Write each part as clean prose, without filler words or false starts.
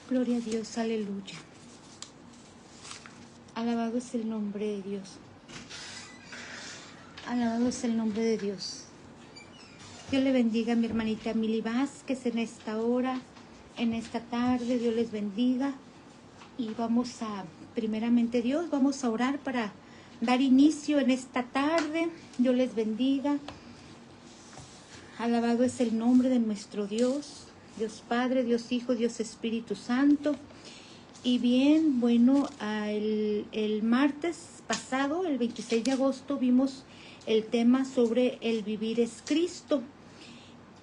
Gloria a Dios, aleluya. Alabado es el nombre de Dios. Alabado es el nombre de Dios. Dios le bendiga a mi hermanita Mili Vázquez en esta hora, en esta tarde. Dios les bendiga. Y vamos a, primeramente Dios, vamos a orar para dar inicio en esta tarde. Dios les bendiga. Alabado es el nombre de nuestro Dios. Dios Padre, Dios Hijo, Dios Espíritu Santo. Y bien, bueno, el martes pasado, el 26 de agosto, vimos el tema sobre el vivir es Cristo.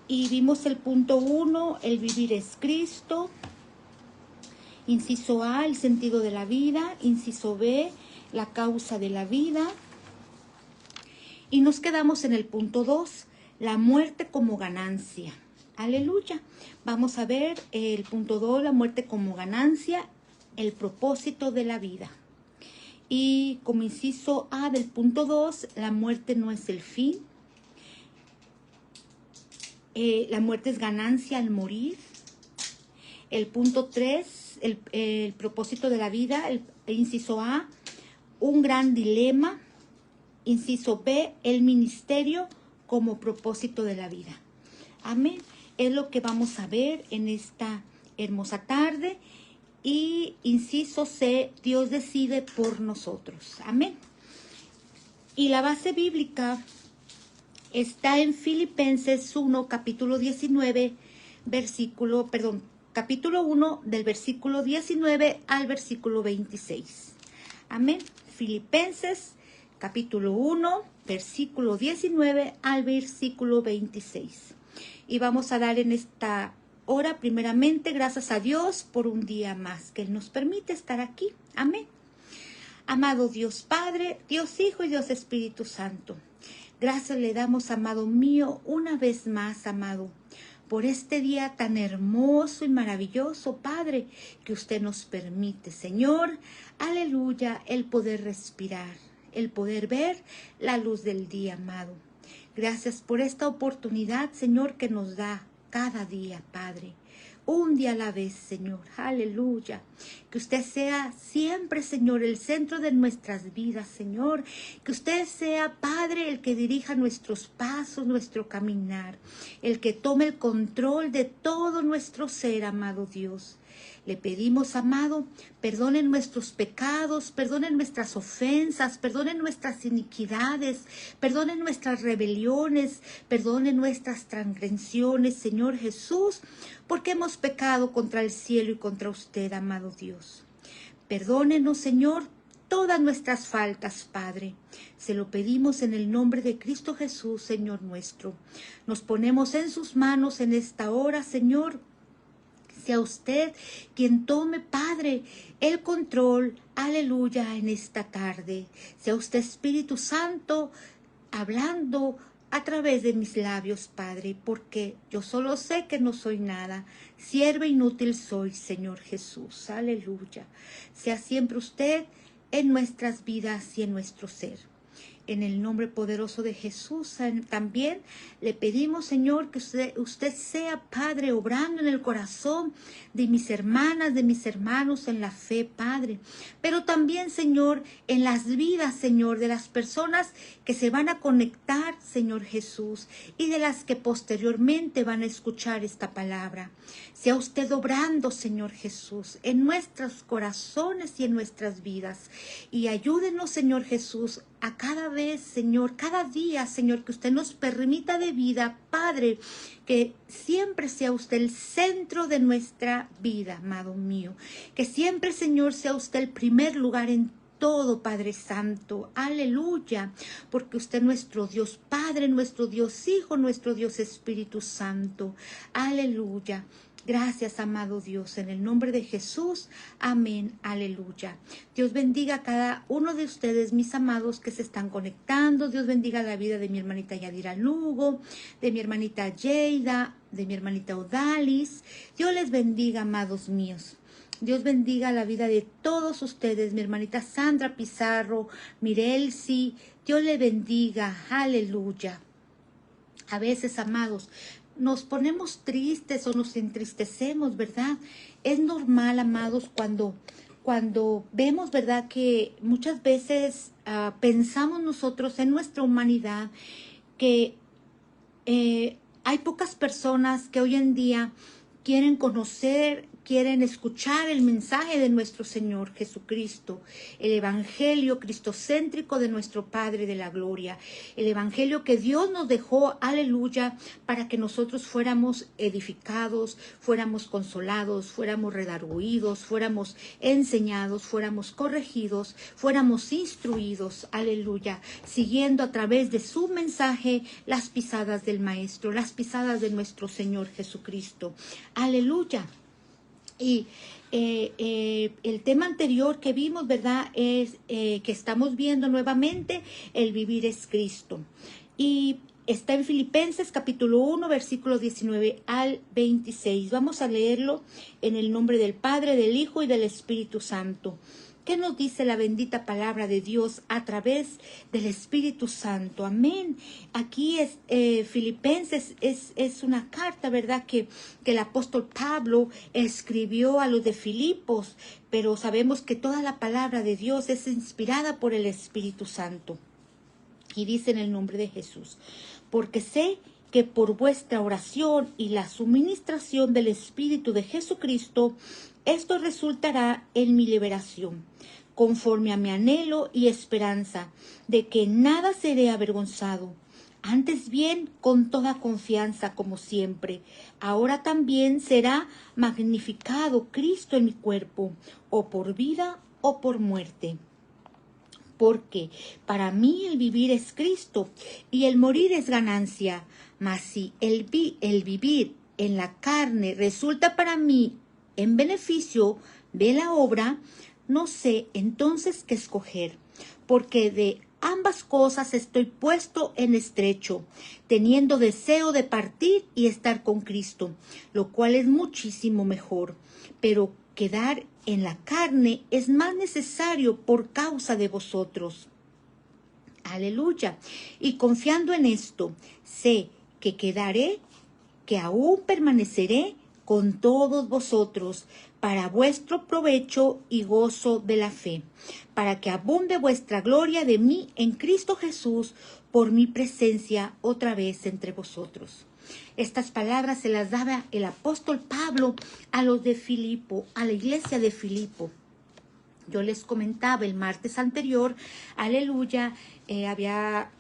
Y vimos el punto 1, el vivir es Cristo. Inciso A, el sentido de la vida. Inciso B, la causa de la vida. Y nos quedamos en el punto 2, la muerte como ganancia. Aleluya. Vamos a ver el punto 2, la muerte como ganancia, el propósito de la vida. Y como inciso A del punto 2, la muerte no es el fin. La muerte es ganancia al morir. El punto 3, el propósito de la vida, el inciso A, un gran dilema. Inciso B, el ministerio como propósito de la vida. Amén. Es lo que vamos a ver en esta hermosa tarde. Y inciso C, Dios decide por nosotros. Amén. Y la base bíblica está en Filipenses 1, capítulo 19, capítulo 1 del versículo 19 al versículo 26. Amén. Filipenses capítulo 1, versículo 19 al versículo 26. Y vamos a dar en esta hora, primeramente, gracias a Dios por un día más que Él nos permite estar aquí. Amén. Amado Dios Padre, Dios Hijo y Dios Espíritu Santo, gracias le damos, amado mío, una vez más, amado, por este día tan hermoso y maravilloso, Padre, que usted nos permite, Señor. Aleluya, el poder respirar, el poder ver la luz del día, amado. Gracias por esta oportunidad, Señor, que nos da cada día, Padre. Un día a la vez, Señor. Aleluya. Que usted sea siempre, Señor, el centro de nuestras vidas, Señor. Que usted sea, Padre, el que dirija nuestros pasos, nuestro caminar. El que tome el control de todo nuestro ser, amado Dios. Le pedimos, amado, perdonen nuestros pecados, perdonen nuestras ofensas, perdonen nuestras iniquidades, perdonen nuestras rebeliones, perdonen nuestras transgresiones, Señor Jesús, porque hemos pecado contra el cielo y contra usted, amado Dios. Perdónenos, Señor, todas nuestras faltas, Padre. Se lo pedimos en el nombre de Cristo Jesús, Señor nuestro. Nos ponemos en sus manos en esta hora, Señor. Sea usted quien tome, Padre, el control, aleluya, en esta tarde. Sea usted, Espíritu Santo, hablando a través de mis labios, Padre, porque yo solo sé que no soy nada. Sierva inútil soy, Señor Jesús, aleluya. Sea siempre usted en nuestras vidas y en nuestro ser. En el nombre poderoso de Jesús también le pedimos, Señor, que usted sea, Padre, obrando en el corazón de mis hermanas, de mis hermanos en la fe, Padre. Pero también, Señor, en las vidas, Señor, de las personas que se van a conectar, Señor Jesús, y de las que posteriormente van a escuchar esta palabra. Sea usted obrando, Señor Jesús, en nuestros corazones y en nuestras vidas. Y ayúdenos, Señor Jesús, a cada vez, Señor, cada día, Señor, que usted nos permita de vida, Padre, que siempre sea usted el centro de nuestra vida, amado mío. Que siempre, Señor, sea usted el primer lugar en todo, Padre Santo. Aleluya. Porque usted es nuestro Dios Padre, nuestro Dios Hijo, nuestro Dios Espíritu Santo. Aleluya. Gracias, amado Dios, en el nombre de Jesús. Amén. Aleluya. Dios bendiga a cada uno de ustedes, mis amados, que se están conectando. Dios bendiga la vida de mi hermanita Yadira Lugo, de mi hermanita Yeida, de mi hermanita Odalis. Dios les bendiga, amados míos. Dios bendiga la vida de todos ustedes, mi hermanita Sandra Pizarro, Mirelsi. Dios le bendiga. Aleluya. A veces, amados, nos ponemos tristes o nos entristecemos, ¿verdad? Es normal, amados, cuando vemos, ¿verdad? Que muchas veces pensamos nosotros en nuestra humanidad que hay pocas personas que hoy en día quieren conocer, quieren escuchar el mensaje de nuestro Señor Jesucristo, el evangelio cristocéntrico de nuestro Padre de la Gloria, el evangelio que Dios nos dejó, aleluya, para que nosotros fuéramos edificados, fuéramos consolados, fuéramos redarguidos, fuéramos enseñados, fuéramos corregidos, fuéramos instruidos, aleluya, siguiendo a través de su mensaje las pisadas del Maestro, las pisadas de nuestro Señor Jesucristo, aleluya. Y el tema anterior que vimos, ¿verdad? Es que estamos viendo nuevamente, el vivir es Cristo. Y está en Filipenses capítulo 1, versículos 19 al 26. Vamos a leerlo en el nombre del Padre, del Hijo y del Espíritu Santo. ¿Qué nos dice la bendita palabra de Dios a través del Espíritu Santo? Amén. Aquí es Filipenses, es una carta, ¿verdad? Que el apóstol Pablo escribió a los de Filipos, pero sabemos que toda la palabra de Dios es inspirada por el Espíritu Santo. Y dice en el nombre de Jesús, porque sé que por vuestra oración y la suministración del Espíritu de Jesucristo, esto resultará en mi liberación, conforme a mi anhelo y esperanza, de que nada seré avergonzado. Antes bien, con toda confianza, como siempre, ahora también será magnificado Cristo en mi cuerpo, o por vida o por muerte. Porque para mí el vivir es Cristo y el morir es ganancia. Mas si el vivir en la carne resulta para mí en beneficio de la obra, no sé entonces qué escoger, porque de ambas cosas estoy puesto en estrecho, teniendo deseo de partir y estar con Cristo, lo cual es muchísimo mejor, pero quedar en la carne es más necesario por causa de vosotros. Aleluya. Y confiando en esto, sé que quedaré, que aún permaneceré con todos vosotros para vuestro provecho y gozo de la fe, para que abunde vuestra gloria de mí en Cristo Jesús por mi presencia otra vez entre vosotros. Estas palabras se las daba el apóstol Pablo a los de Filipo, a la iglesia de Filipo. Yo les comentaba el martes anterior, aleluya, había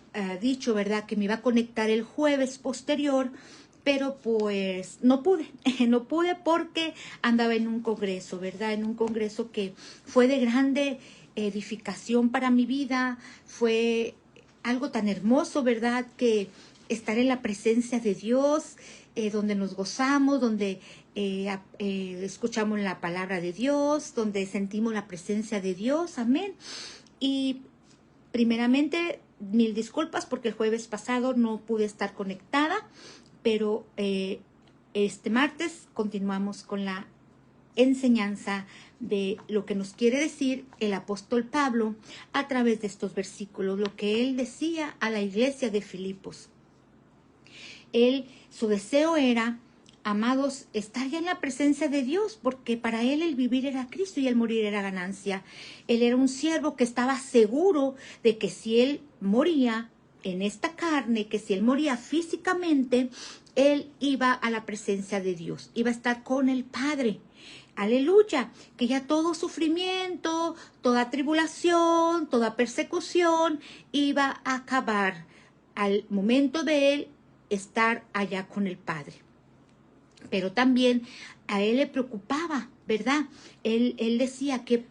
dicho, ¿verdad?, que me iba a conectar el jueves posterior, pero pues no pude, no pude porque andaba en un congreso, ¿verdad? En un congreso que fue de grande edificación para mi vida, fue algo tan hermoso, ¿verdad?, que estar en la presencia de Dios, donde nos gozamos, donde escuchamos la palabra de Dios, donde sentimos la presencia de Dios, amén. Y primeramente, mil disculpas porque el jueves pasado no pude estar conectada, pero este martes continuamos con la enseñanza de lo que nos quiere decir el apóstol Pablo a través de estos versículos, lo que él decía a la iglesia de Filipos. Su deseo era, amados, estar ya en la presencia de Dios, porque para él el vivir era Cristo y el morir era ganancia. Él era un siervo que estaba seguro de que si él moría en esta carne, que si él moría físicamente, él iba a la presencia de Dios, iba a estar con el Padre. Aleluya, que ya todo sufrimiento, toda tribulación, toda persecución iba a acabar al momento de él estar allá con el Padre. Pero también a él le preocupaba, ¿verdad? Él decía, ¿qué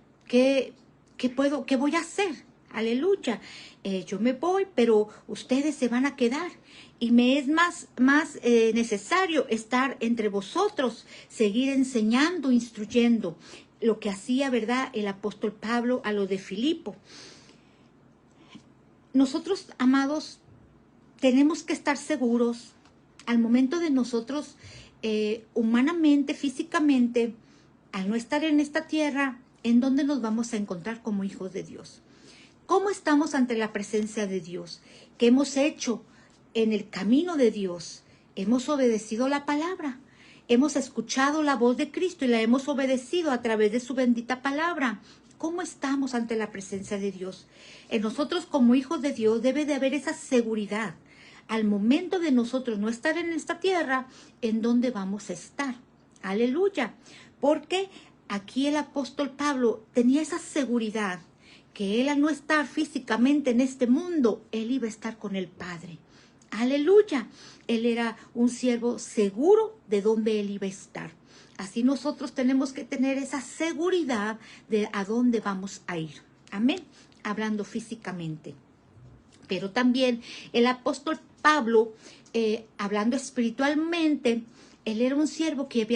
voy a hacer? Aleluya, yo me voy, pero ustedes se van a quedar. Y me es más necesario estar entre vosotros, seguir enseñando, instruyendo, lo que hacía, ¿verdad?, el apóstol Pablo a los de Filipo. Nosotros, amados, tenemos que estar seguros al momento de nosotros, humanamente, físicamente, al no estar en esta tierra, en donde nos vamos a encontrar como hijos de Dios. ¿Cómo estamos ante la presencia de Dios? ¿Qué hemos hecho en el camino de Dios? hemos obedecido la palabra. Hemos escuchado la voz de Cristo y la hemos obedecido a través de su bendita palabra. ¿Cómo estamos ante la presencia de Dios? En nosotros como hijos de Dios debe de haber esa seguridad. Al momento de nosotros no estar en esta tierra, ¿en dónde vamos a estar? Aleluya. Porque aquí el apóstol Pablo tenía esa seguridad que él al no estar físicamente en este mundo, él iba a estar con el Padre. Aleluya. Él era un siervo seguro de dónde él iba a estar. Así nosotros tenemos que tener esa seguridad de a dónde vamos a ir. Amén. Hablando físicamente. Pero también el apóstol Pablo, hablando espiritualmente, él era un siervo que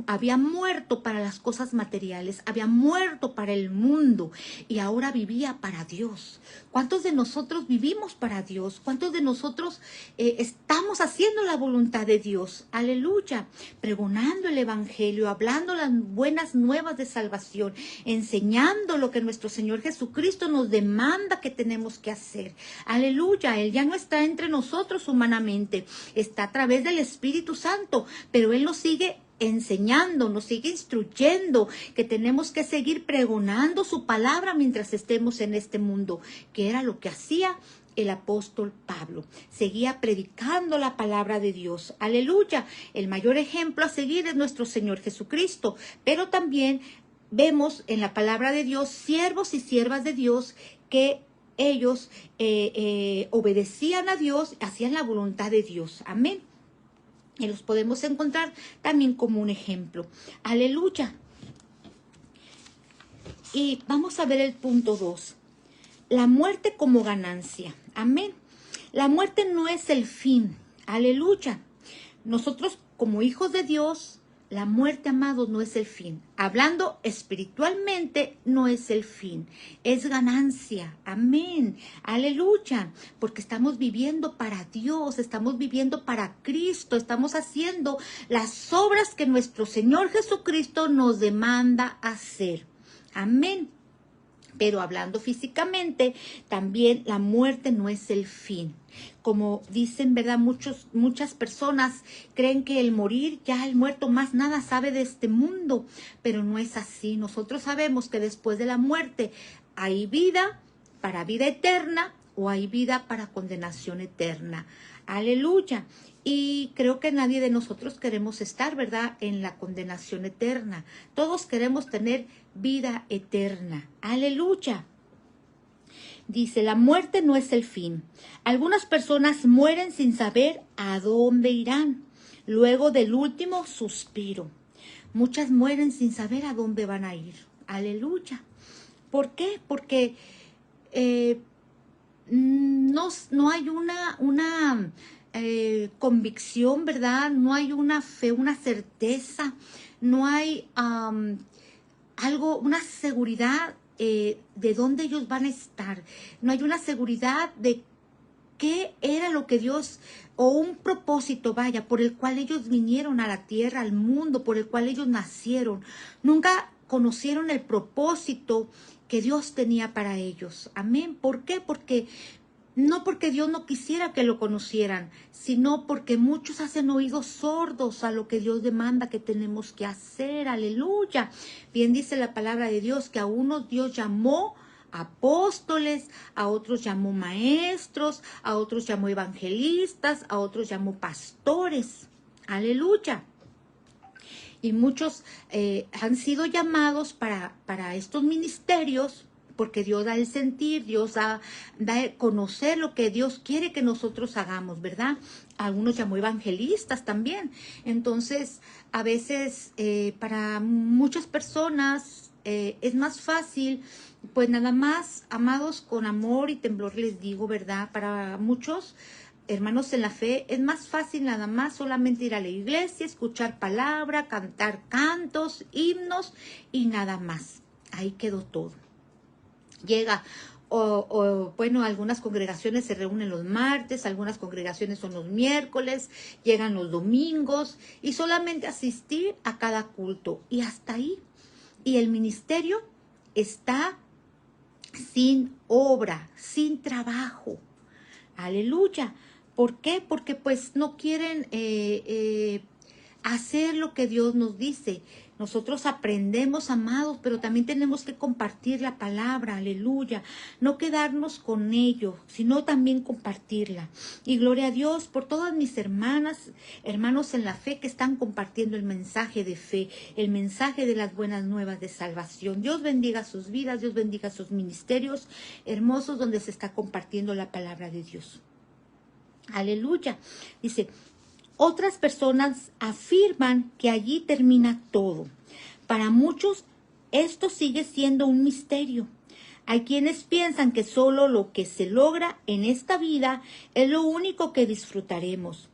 había muerto para las cosas materiales, había muerto para el mundo y ahora vivía para Dios. ¿Cuántos de nosotros vivimos para Dios? ¿Cuántos de nosotros estamos haciendo la voluntad de Dios? Aleluya. Pregonando el evangelio, hablando las buenas nuevas de salvación, enseñando lo que nuestro Señor Jesucristo nos demanda que tenemos que hacer. Aleluya. Él ya no está entre nosotros humanamente, está a través del Espíritu Santo. Pero Él nos sigue enseñando, nos sigue instruyendo que tenemos que seguir pregonando su palabra mientras estemos en este mundo, que era lo que hacía el apóstol Pablo. Seguía predicando la palabra de Dios. Aleluya. El mayor ejemplo a seguir es nuestro Señor Jesucristo. Pero también vemos en la palabra de Dios siervos y siervas de Dios que ellos obedecían a Dios, hacían la voluntad de Dios. Amén. Y los podemos encontrar también como un ejemplo. Aleluya. Y vamos a ver el punto 2. La muerte como ganancia. Amén. La muerte no es el fin. Aleluya. Nosotros como hijos de Dios, la muerte, amados, no es el fin. Hablando espiritualmente, no es el fin. Es ganancia. Amén. Aleluya. Porque estamos viviendo para Dios. Estamos viviendo para Cristo. Estamos haciendo las obras que nuestro Señor Jesucristo nos demanda hacer. Amén. Pero hablando físicamente, también la muerte no es el fin. Como dicen, ¿verdad? Muchas personas creen que el morir, ya el muerto más nada sabe de este mundo. Pero no es así. Nosotros sabemos que después de la muerte hay vida para vida eterna o hay vida para condenación eterna. Aleluya. Y creo que nadie de nosotros queremos estar, ¿verdad?, en la condenación eterna. Todos queremos tener vida eterna. Aleluya. Dice, la muerte no es el fin. Algunas personas mueren sin saber a dónde irán, luego del último suspiro. Muchas mueren sin saber a dónde van a ir. Aleluya. ¿Por qué? Porque no hay una convicción, ¿verdad? No hay una fe, una certeza, no hay una seguridad de dónde ellos van a estar. No hay una seguridad de qué era lo que Dios, o un propósito, vaya, por el cual ellos vinieron a la tierra, al mundo, por el cual ellos nacieron. Nunca conocieron el propósito que Dios tenía para ellos. Amén. ¿Por qué? No porque Dios no quisiera que lo conocieran, sino porque muchos hacen oídos sordos a lo que Dios demanda que tenemos que hacer. Aleluya. Bien dice la palabra de Dios que a unos Dios llamó apóstoles, a otros llamó maestros, a otros llamó evangelistas, a otros llamó pastores. Aleluya. Y muchos han sido llamados para estos ministerios, porque Dios da el sentir, Dios da a conocer lo que Dios quiere que nosotros hagamos, ¿verdad? Algunos llamó evangelistas también. Entonces, a veces para muchas personas es más fácil, pues nada más, amados, con amor y temblor les digo, ¿verdad? Para muchos hermanos en la fe, es más fácil nada más solamente ir a la iglesia, escuchar palabra, cantar cantos, himnos y nada más. Ahí quedó todo. Llega, bueno, algunas congregaciones se reúnen los martes, algunas congregaciones son los miércoles, llegan los domingos y solamente asistir a cada culto y hasta ahí. Y el ministerio está sin obra, sin trabajo. Aleluya. ¿Por qué? Porque pues no quieren hacer lo que Dios nos dice. Nosotros aprendemos, amados, pero también tenemos que compartir la palabra, aleluya. No quedarnos con ello, sino también compartirla. Y gloria a Dios por todas mis hermanas, hermanos en la fe que están compartiendo el mensaje de fe, el mensaje de las buenas nuevas de salvación. Dios bendiga sus vidas, Dios bendiga sus ministerios hermosos donde se está compartiendo la palabra de Dios. Aleluya. Dice, otras personas afirman que allí termina todo. Para muchos, esto sigue siendo un misterio. Hay quienes piensan que solo lo que se logra en esta vida es lo único que disfrutaremos.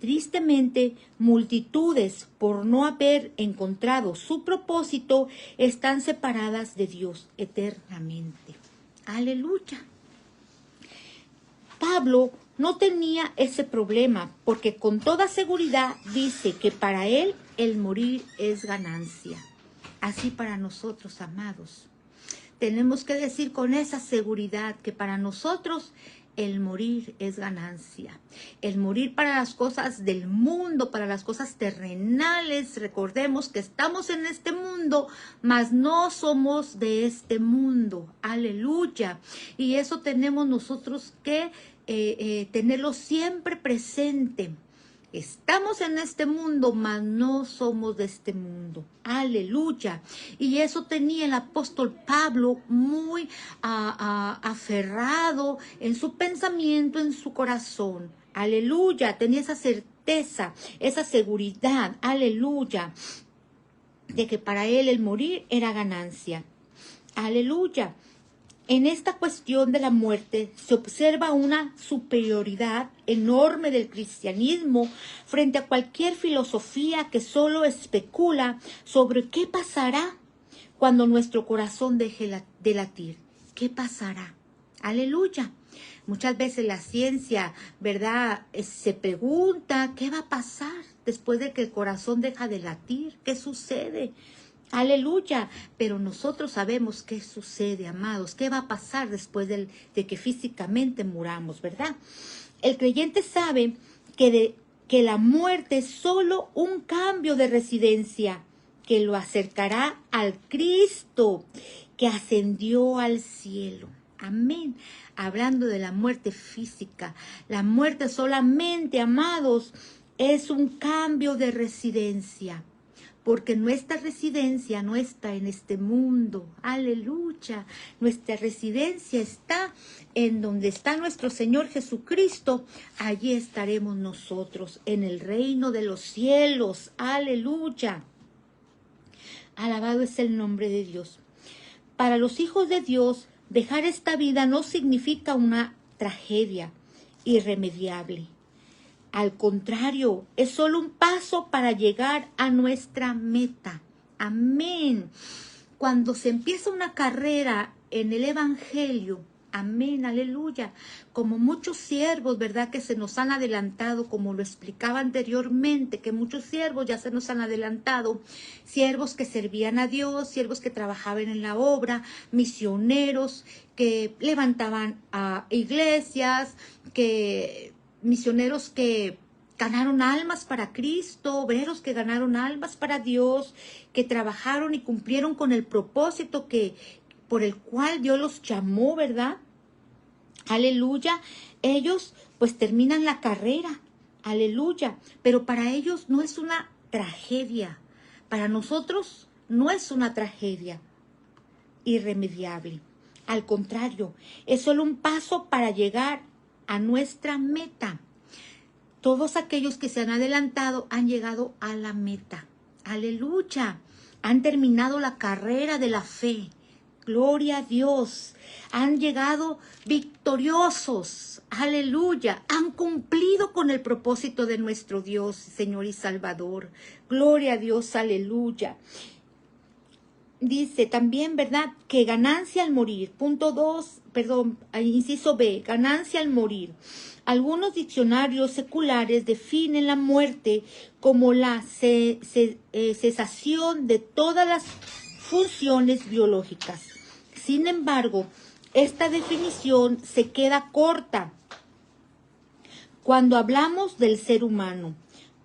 Tristemente, multitudes, por no haber encontrado su propósito, están separadas de Dios eternamente. Aleluya. Pablo no tenía ese problema porque con toda seguridad dice que para él el morir es ganancia. Así para nosotros, amados. Tenemos que decir con esa seguridad que para nosotros el morir es ganancia. El morir para las cosas del mundo, para las cosas terrenales. Recordemos que estamos en este mundo, mas no somos de este mundo. Aleluya. Y eso tenemos nosotros que tenerlo siempre presente. Estamos en este mundo, mas no somos de este mundo. Aleluya. Y eso tenía el apóstol Pablo muy aferrado en su pensamiento, en su corazón. Aleluya. Tenía esa certeza, esa seguridad. Aleluya. De que para él el morir era ganancia. Aleluya. En esta cuestión de la muerte se observa una superioridad enorme del cristianismo frente a cualquier filosofía que solo especula sobre qué pasará cuando nuestro corazón deje de latir. ¿Qué pasará? Aleluya. Muchas veces la ciencia, ¿verdad? Se pregunta qué va a pasar después de que el corazón deja de latir. ¿Qué sucede? Aleluya, pero nosotros sabemos qué sucede, amados, qué va a pasar después de que físicamente muramos, ¿verdad? El creyente sabe que la muerte es solo un cambio de residencia que lo acercará al Cristo que ascendió al cielo. Amén. Hablando de la muerte física, la muerte solamente, amados, es un cambio de residencia. Porque nuestra residencia no está en este mundo. Aleluya. Nuestra residencia está en donde está nuestro Señor Jesucristo. Allí estaremos nosotros, en el reino de los cielos. Aleluya. Alabado es el nombre de Dios. Para los hijos de Dios, dejar esta vida no significa una tragedia irremediable. Al contrario, es solo un paso para llegar a nuestra meta. Amén. Cuando se empieza una carrera en el Evangelio, amén, aleluya, como muchos siervos, ¿verdad? Que se nos han adelantado, como lo explicaba anteriormente, que muchos siervos ya se nos han adelantado, siervos que servían a Dios, siervos que trabajaban en la obra, misioneros que levantaban a iglesias, misioneros que ganaron almas para Cristo, obreros que ganaron almas para Dios, que trabajaron y cumplieron con el propósito por el cual Dios los llamó, ¿verdad? Aleluya. Ellos pues terminan la carrera, aleluya, pero para ellos no es una tragedia. Para nosotros no es una tragedia irremediable. Al contrario, es solo un paso para llegar a nuestra meta. Todos aquellos que se han adelantado han llegado a la meta. Aleluya. Han terminado la carrera de la fe. Gloria a Dios. Han llegado victoriosos. Aleluya. Han cumplido con el propósito de nuestro Dios, Señor y Salvador. Gloria a Dios. Aleluya. Dice también, ¿verdad? Que ganancia al morir. Inciso B, ganancia al morir. Algunos diccionarios seculares definen la muerte como la cesación de todas las funciones biológicas. Sin embargo, esta definición se queda corta, cuando hablamos del ser humano,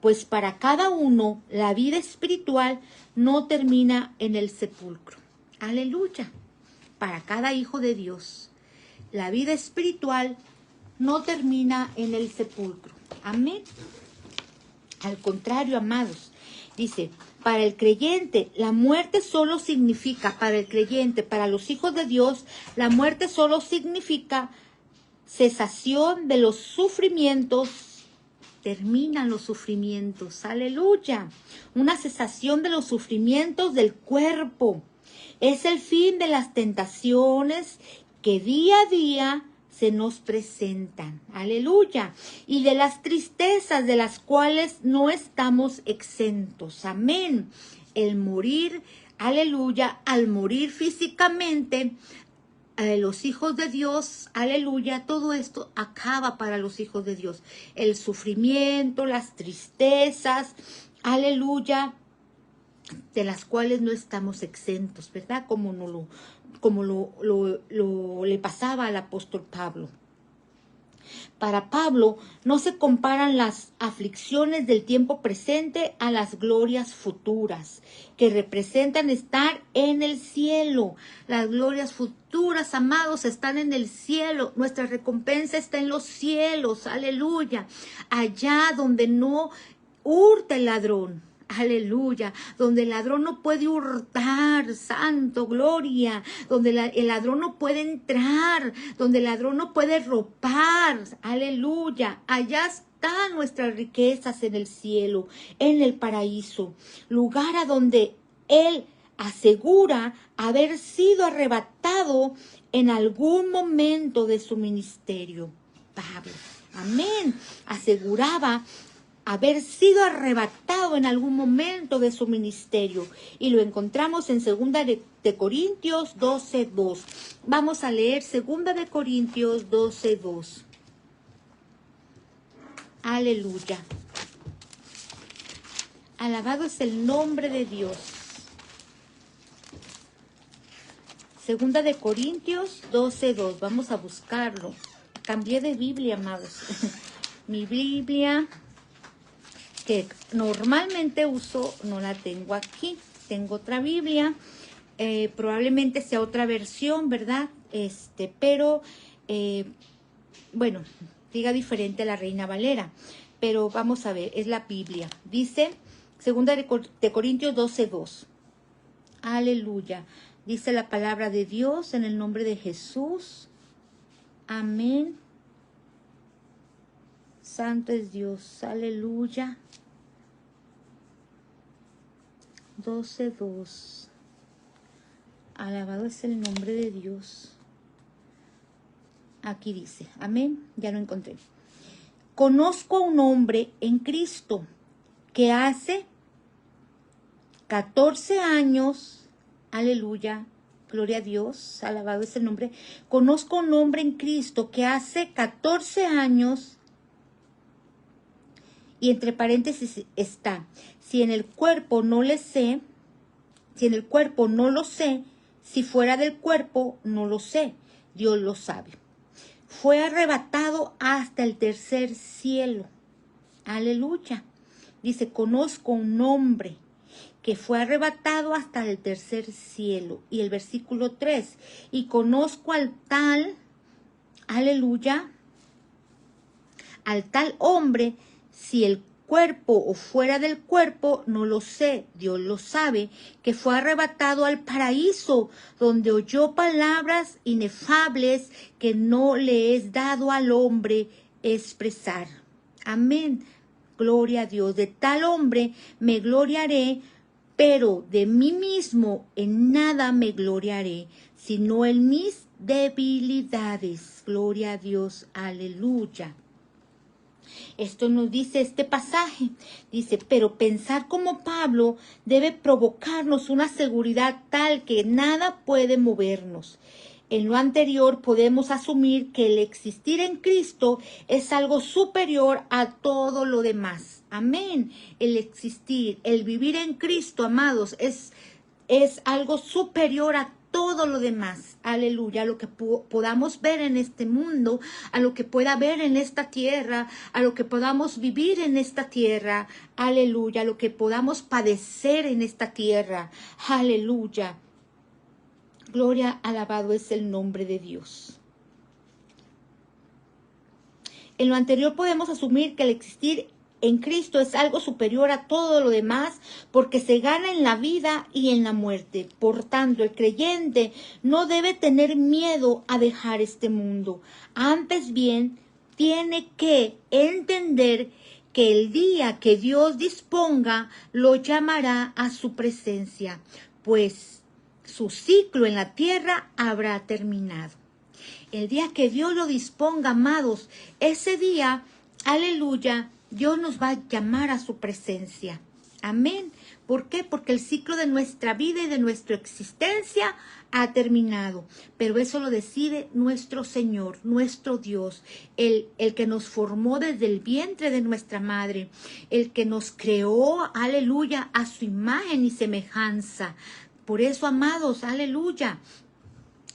pues para cada uno la vida espiritual no termina en el sepulcro. Aleluya. Para cada hijo de Dios, la vida espiritual no termina en el sepulcro. Amén. Al contrario, amados, dice, para el creyente, la muerte solo significa, para el creyente, para los hijos de Dios, la muerte solo significa cesación de los sufrimientos. Terminan los sufrimientos, aleluya. Una cesación de los sufrimientos del cuerpo. Es el fin de las tentaciones que día a día se nos presentan, aleluya, y de las tristezas de las cuales no estamos exentos, amén. El morir, aleluya, al morir físicamente, los hijos de Dios, aleluya, todo esto acaba para los hijos de Dios. El sufrimiento, las tristezas, aleluya, de las cuales no estamos exentos, ¿verdad? Como le pasaba al apóstol Pablo. Para Pablo no se comparan las aflicciones del tiempo presente a las glorias futuras, que representan estar en el cielo. Las glorias futuras, amados, están en el cielo. Nuestra recompensa está en los cielos, aleluya. Allá donde no hurta el ladrón. Aleluya, donde el ladrón no puede hurtar, santo, gloria, donde el ladrón no puede entrar, donde el ladrón no puede robar, aleluya, allá están nuestras riquezas en el cielo, en el paraíso, lugar a donde Él asegura haber sido arrebatado en algún momento de su ministerio. Pablo, amén, aseguraba haber sido arrebatado en algún momento de su ministerio. Y lo encontramos en 2 de Corintios 12:2. Vamos a leer 2 de Corintios 12:2. Aleluya. Alabado es el nombre de Dios. 2 de Corintios 12:2. Vamos a buscarlo. Cambié de Biblia, amados. Mi Biblia que normalmente uso, no la tengo aquí. Tengo otra Biblia, probablemente sea otra versión, ¿verdad? Pero, bueno, diga diferente a la Reina Valera. Pero vamos a ver, es la Biblia. Dice, 2 de Corintios 12:2. Aleluya. Dice la palabra de Dios en el nombre de Jesús. Amén. Santo es Dios. Aleluya. 12:2. Alabado es el nombre de Dios. Aquí dice, amén, ya lo encontré. Conozco a un hombre en Cristo que hace 14 años, aleluya, gloria a Dios, alabado es el nombre. Conozco a un hombre en Cristo que hace 14 años, y entre paréntesis está, si en el cuerpo no lo sé, si fuera del cuerpo no lo sé, Dios lo sabe. Fue arrebatado hasta el tercer cielo. Aleluya. Dice, conozco un hombre que fue arrebatado hasta el tercer cielo. Y el versículo 3, y conozco al tal, aleluya, al tal hombre, si el cuerpo o fuera del cuerpo, no lo sé, Dios lo sabe, que fue arrebatado al paraíso, donde oyó palabras inefables que no le es dado al hombre expresar. Amén. Gloria a Dios. De tal hombre me gloriaré, pero de mí mismo en nada me gloriaré, sino en mis debilidades. Gloria a Dios. Aleluya. Esto nos dice este pasaje, dice, pero pensar como Pablo debe provocarnos una seguridad tal que nada puede movernos. En lo anterior podemos asumir que el existir en Cristo es algo superior a todo lo demás. Amén. El existir, el vivir en Cristo, amados, es algo superior a todo lo demás, aleluya, a lo que podamos ver en este mundo, a lo que pueda ver en esta tierra, a lo que podamos vivir en esta tierra, aleluya, a lo que podamos padecer en esta tierra, aleluya. Gloria, alabado es el nombre de Dios. En lo anterior podemos asumir que el existir en Cristo es algo superior a todo lo demás porque se gana en la vida y en la muerte. Por tanto, el creyente no debe tener miedo a dejar este mundo. Antes bien, tiene que entender que el día que Dios disponga lo llamará a su presencia, pues su ciclo en la tierra habrá terminado. El día que Dios lo disponga, amados, ese día, aleluya, Dios nos va a llamar a su presencia. Amén. ¿Por qué? Porque el ciclo de nuestra vida y de nuestra existencia ha terminado. Pero eso lo decide nuestro Señor, nuestro Dios, el que nos formó desde el vientre de nuestra madre, el que nos creó, aleluya, a su imagen y semejanza. Por eso, amados, aleluya.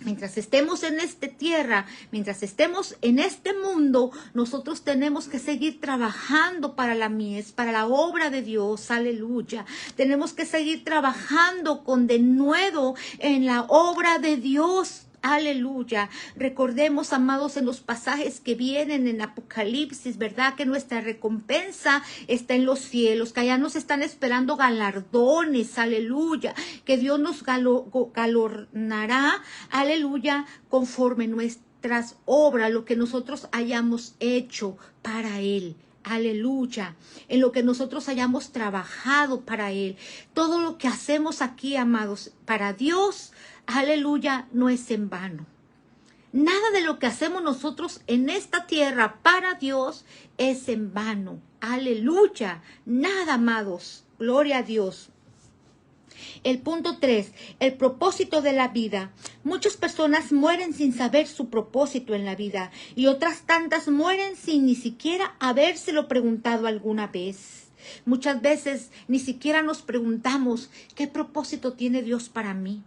Mientras estemos en esta tierra, mientras estemos en este mundo, nosotros tenemos que seguir trabajando para la mies, para la obra de Dios, aleluya. Tenemos que seguir trabajando con denuedo en la obra de Dios. Aleluya. Recordemos, amados, en los pasajes que vienen en Apocalipsis, ¿verdad? Que nuestra recompensa está en los cielos, que allá nos están esperando galardones, aleluya. Que Dios nos galardonará, aleluya, conforme nuestras obras, lo que nosotros hayamos hecho para Él. Aleluya, en lo que nosotros hayamos trabajado para Él. Todo lo que hacemos aquí, amados, para Dios, aleluya, no es en vano. Nada de lo que hacemos nosotros en esta tierra para Dios es en vano. Aleluya, nada, amados. Gloria a Dios. El punto 3, el propósito de la vida. Muchas personas mueren sin saber su propósito en la vida y otras tantas mueren sin ni siquiera habérselo preguntado alguna vez. Muchas veces ni siquiera nos preguntamos qué propósito tiene Dios para mí.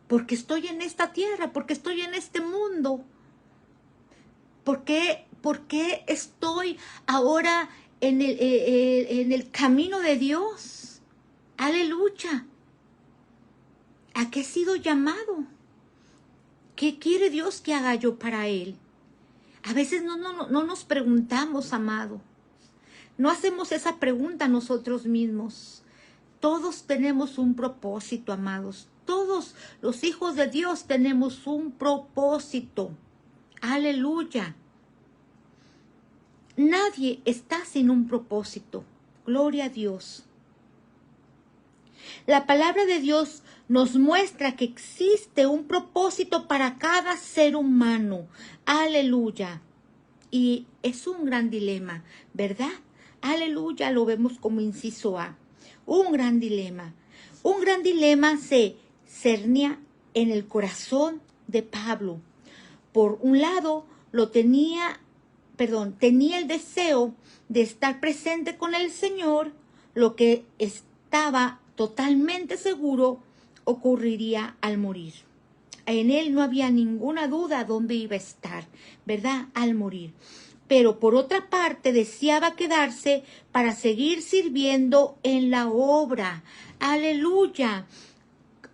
Porque estoy en esta tierra, porque estoy en este mundo. ¿Por qué estoy ahora en el camino de Dios? Aleluya. ¿A qué he sido llamado? ¿Qué quiere Dios que haga yo para Él? A veces no nos preguntamos, amado. No hacemos esa pregunta nosotros mismos. Todos tenemos un propósito, amados. Todos los hijos de Dios tenemos un propósito. Aleluya. Nadie está sin un propósito. Gloria a Dios. La palabra de Dios nos muestra que existe un propósito para cada ser humano. Aleluya. Y es un gran dilema, ¿verdad? Aleluya, lo vemos como inciso A. Un gran dilema. Un gran dilema se cernía en el corazón de Pablo. Por un lado, tenía el deseo de estar presente con el Señor, lo que estaba totalmente seguro ocurriría al morir. En él no había ninguna duda dónde iba a estar, ¿verdad? Al morir. Pero por otra parte deseaba quedarse para seguir sirviendo en la obra. Aleluya.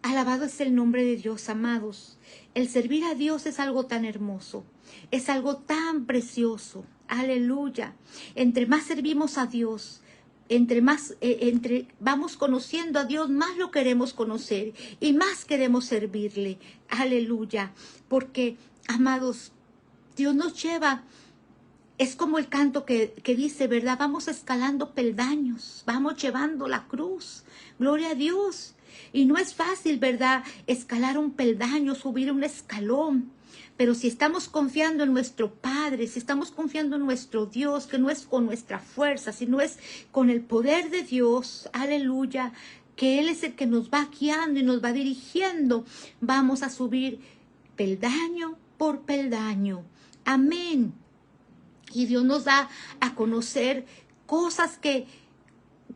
Alabado es el nombre de Dios, amados. El servir a Dios es algo tan hermoso, es algo tan precioso. Aleluya. Entre más servimos a Dios, entre vamos conociendo a Dios, más lo queremos conocer y más queremos servirle. Aleluya. Porque, amados, Dios nos lleva. Es como el canto que dice, ¿verdad? Vamos escalando peldaños, vamos llevando la cruz. Gloria a Dios. Y no es fácil, ¿verdad? Escalar un peldaño, subir un escalón. Pero si estamos confiando en nuestro Padre, si estamos confiando en nuestro Dios, que no es con nuestra fuerza, sino es con el poder de Dios, aleluya, que Él es el que nos va guiando y nos va dirigiendo, vamos a subir peldaño por peldaño. Amén. Y Dios nos da a conocer cosas que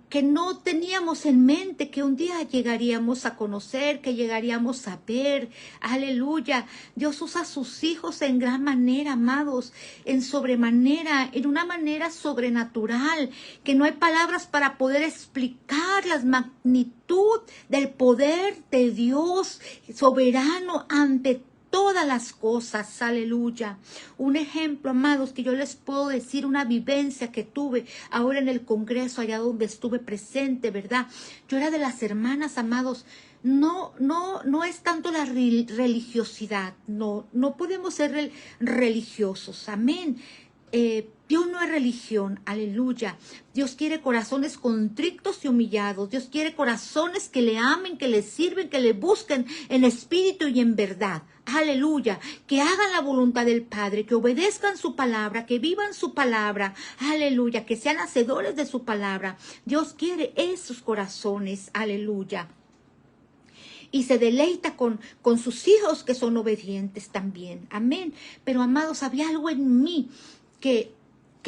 que no teníamos en mente que un día llegaríamos a conocer, que llegaríamos a ver. Aleluya. Dios usa a sus hijos en gran manera, amados, en sobremanera, en una manera sobrenatural, que no hay palabras para poder explicar la magnitud del poder de Dios soberano ante todas las cosas, aleluya. Un ejemplo, amados, que yo les puedo decir, una vivencia que tuve ahora en el Congreso, allá donde estuve presente, ¿verdad? Yo era de las hermanas, amados. No es tanto la religiosidad, no podemos ser religiosos, amén. Dios no es religión, aleluya. Dios quiere corazones contritos y humillados. Dios quiere corazones que le amen, que le sirven, que le busquen en espíritu y en verdad. Aleluya, que hagan la voluntad del Padre, que obedezcan su palabra, que vivan su palabra. Aleluya, que sean hacedores de su palabra. Dios quiere esos corazones, aleluya. Y se deleita con sus hijos que son obedientes también. Amén. Pero amados, había algo en mí que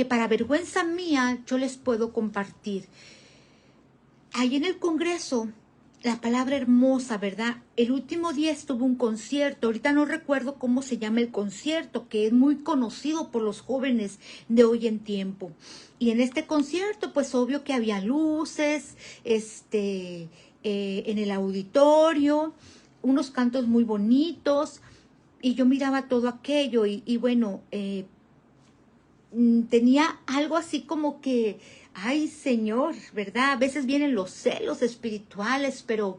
para vergüenza mía yo les puedo compartir. Ahí en el Congreso, la palabra hermosa, ¿verdad? El último día estuvo un concierto, ahorita no recuerdo cómo se llama el concierto, que es muy conocido por los jóvenes de hoy en tiempo. Y en este concierto, pues obvio que había luces, en el auditorio, unos cantos muy bonitos, y yo miraba todo aquello, y bueno, tenía algo así como que, ay Señor, ¿verdad? A veces vienen los celos espirituales, pero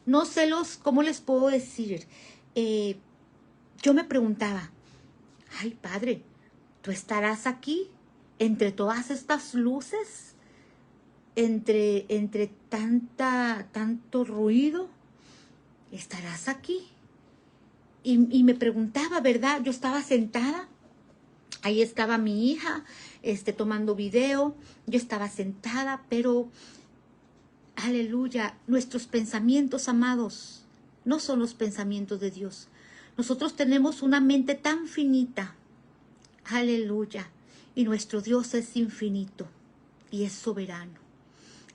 no celos, ¿cómo les puedo decir? Yo me preguntaba, ay Padre, ¿tú estarás aquí entre todas estas luces? Entre tanto ruido, ¿estarás aquí? Y me preguntaba, ¿verdad? Yo estaba sentada. Ahí estaba mi hija, tomando video. Yo estaba sentada, pero, aleluya, nuestros pensamientos, amados, no son los pensamientos de Dios. Nosotros tenemos una mente tan finita, aleluya, y nuestro Dios es infinito y es soberano.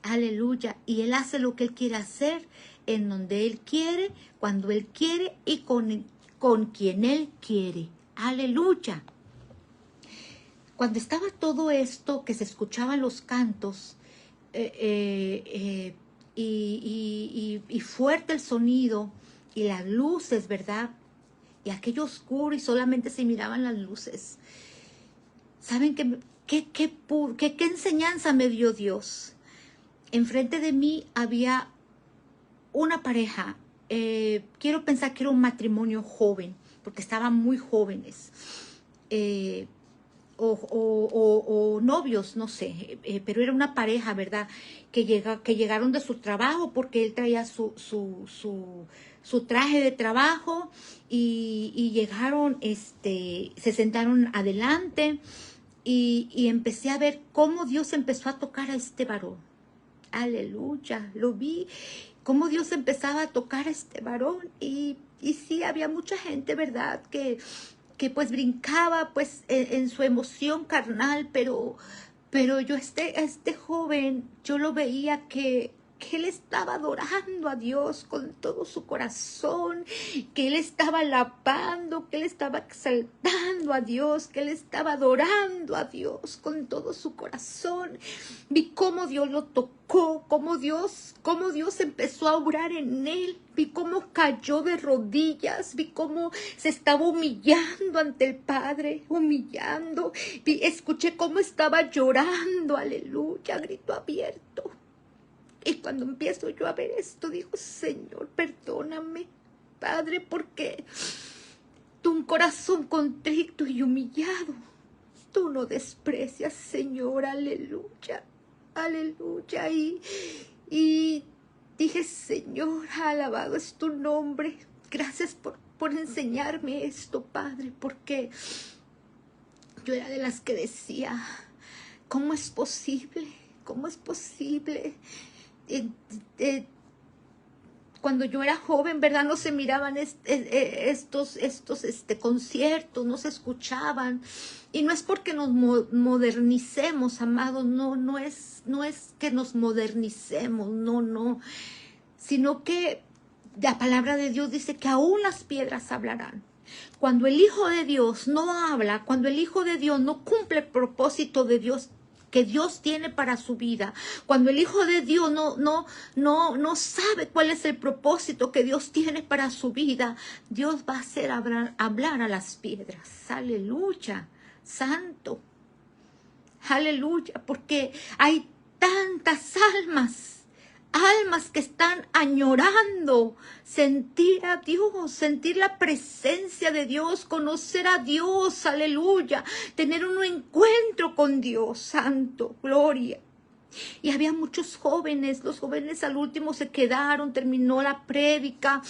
Aleluya, y Él hace lo que Él quiere hacer, en donde Él quiere, cuando Él quiere y con quien Él quiere. Aleluya. Cuando estaba todo esto, que se escuchaban los cantos y fuerte el sonido y las luces, ¿verdad? Y aquello oscuro y solamente se miraban las luces. ¿Saben qué enseñanza me dio Dios? Enfrente de mí había una pareja. Quiero pensar que era un matrimonio joven, porque estaban muy jóvenes. O novios, no sé, pero era una pareja, ¿verdad? Que llegaron de su trabajo, porque él traía su traje de trabajo y llegaron, se sentaron adelante y empecé a ver cómo Dios empezó a tocar a este varón. Aleluya, lo vi, cómo Dios empezaba a tocar a este varón y sí, había mucha gente, ¿verdad? Que pues brincaba pues en su emoción carnal, pero yo este joven, yo lo veía que él estaba adorando a Dios con todo su corazón, que él estaba alabando, que él estaba exaltando a Dios, que él estaba adorando a Dios con todo su corazón. Vi cómo Dios lo tocó, cómo Dios empezó a obrar en él. Vi cómo cayó de rodillas, vi cómo se estaba humillando ante el Padre, humillando. Escuché cómo estaba llorando, aleluya, grito abierto. Y cuando empiezo yo a ver esto, digo, Señor, perdóname, Padre, porque tú un corazón contrito y humillado, tú no desprecias, Señor, aleluya, aleluya. Y dije, Señor, alabado es tu nombre. Gracias por enseñarme esto, Padre, porque yo era de las que decía, ¿cómo es posible? ¿Cómo es posible? cuando yo era joven, ¿verdad? No se miraban estos conciertos, no se escuchaban. Y no es porque nos modernicemos, amados, no es que nos modernicemos, no, sino que la palabra de Dios dice que aún las piedras hablarán. Cuando el Hijo de Dios no habla, cuando el Hijo de Dios no cumple el propósito de Dios que Dios tiene para su vida, cuando el Hijo de Dios no sabe cuál es el propósito que Dios tiene para su vida, Dios va a hacer hablar a las piedras. Aleluya, santo. Aleluya, porque hay tantas almas que están añorando sentir a Dios, sentir la presencia de Dios, conocer a Dios, aleluya, tener un encuentro con Dios, santo, gloria. Y había muchos jóvenes, los jóvenes al último se quedaron, terminó la prédica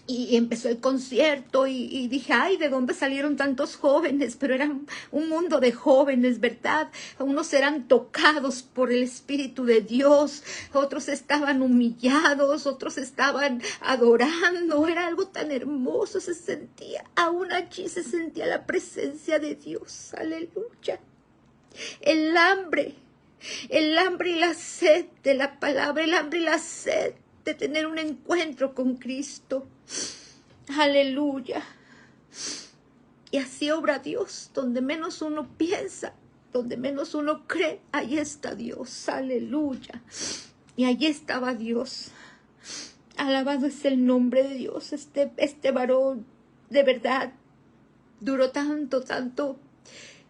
y empezó el concierto y dije, ay, ¿de dónde salieron tantos jóvenes? Pero eran un mundo de jóvenes, ¿verdad? Unos eran tocados por el Espíritu de Dios, otros estaban humillados, otros estaban adorando. Era algo tan hermoso, se sentía, aún allí se sentía la presencia de Dios, aleluya. El hambre y la sed de la palabra, el hambre y la sed de tener un encuentro con Cristo. Aleluya. Y así obra Dios, donde menos uno piensa, donde menos uno cree, ahí está Dios. Aleluya. Y allí estaba Dios. Alabado es el nombre de Dios. Este varón, de verdad, duró tanto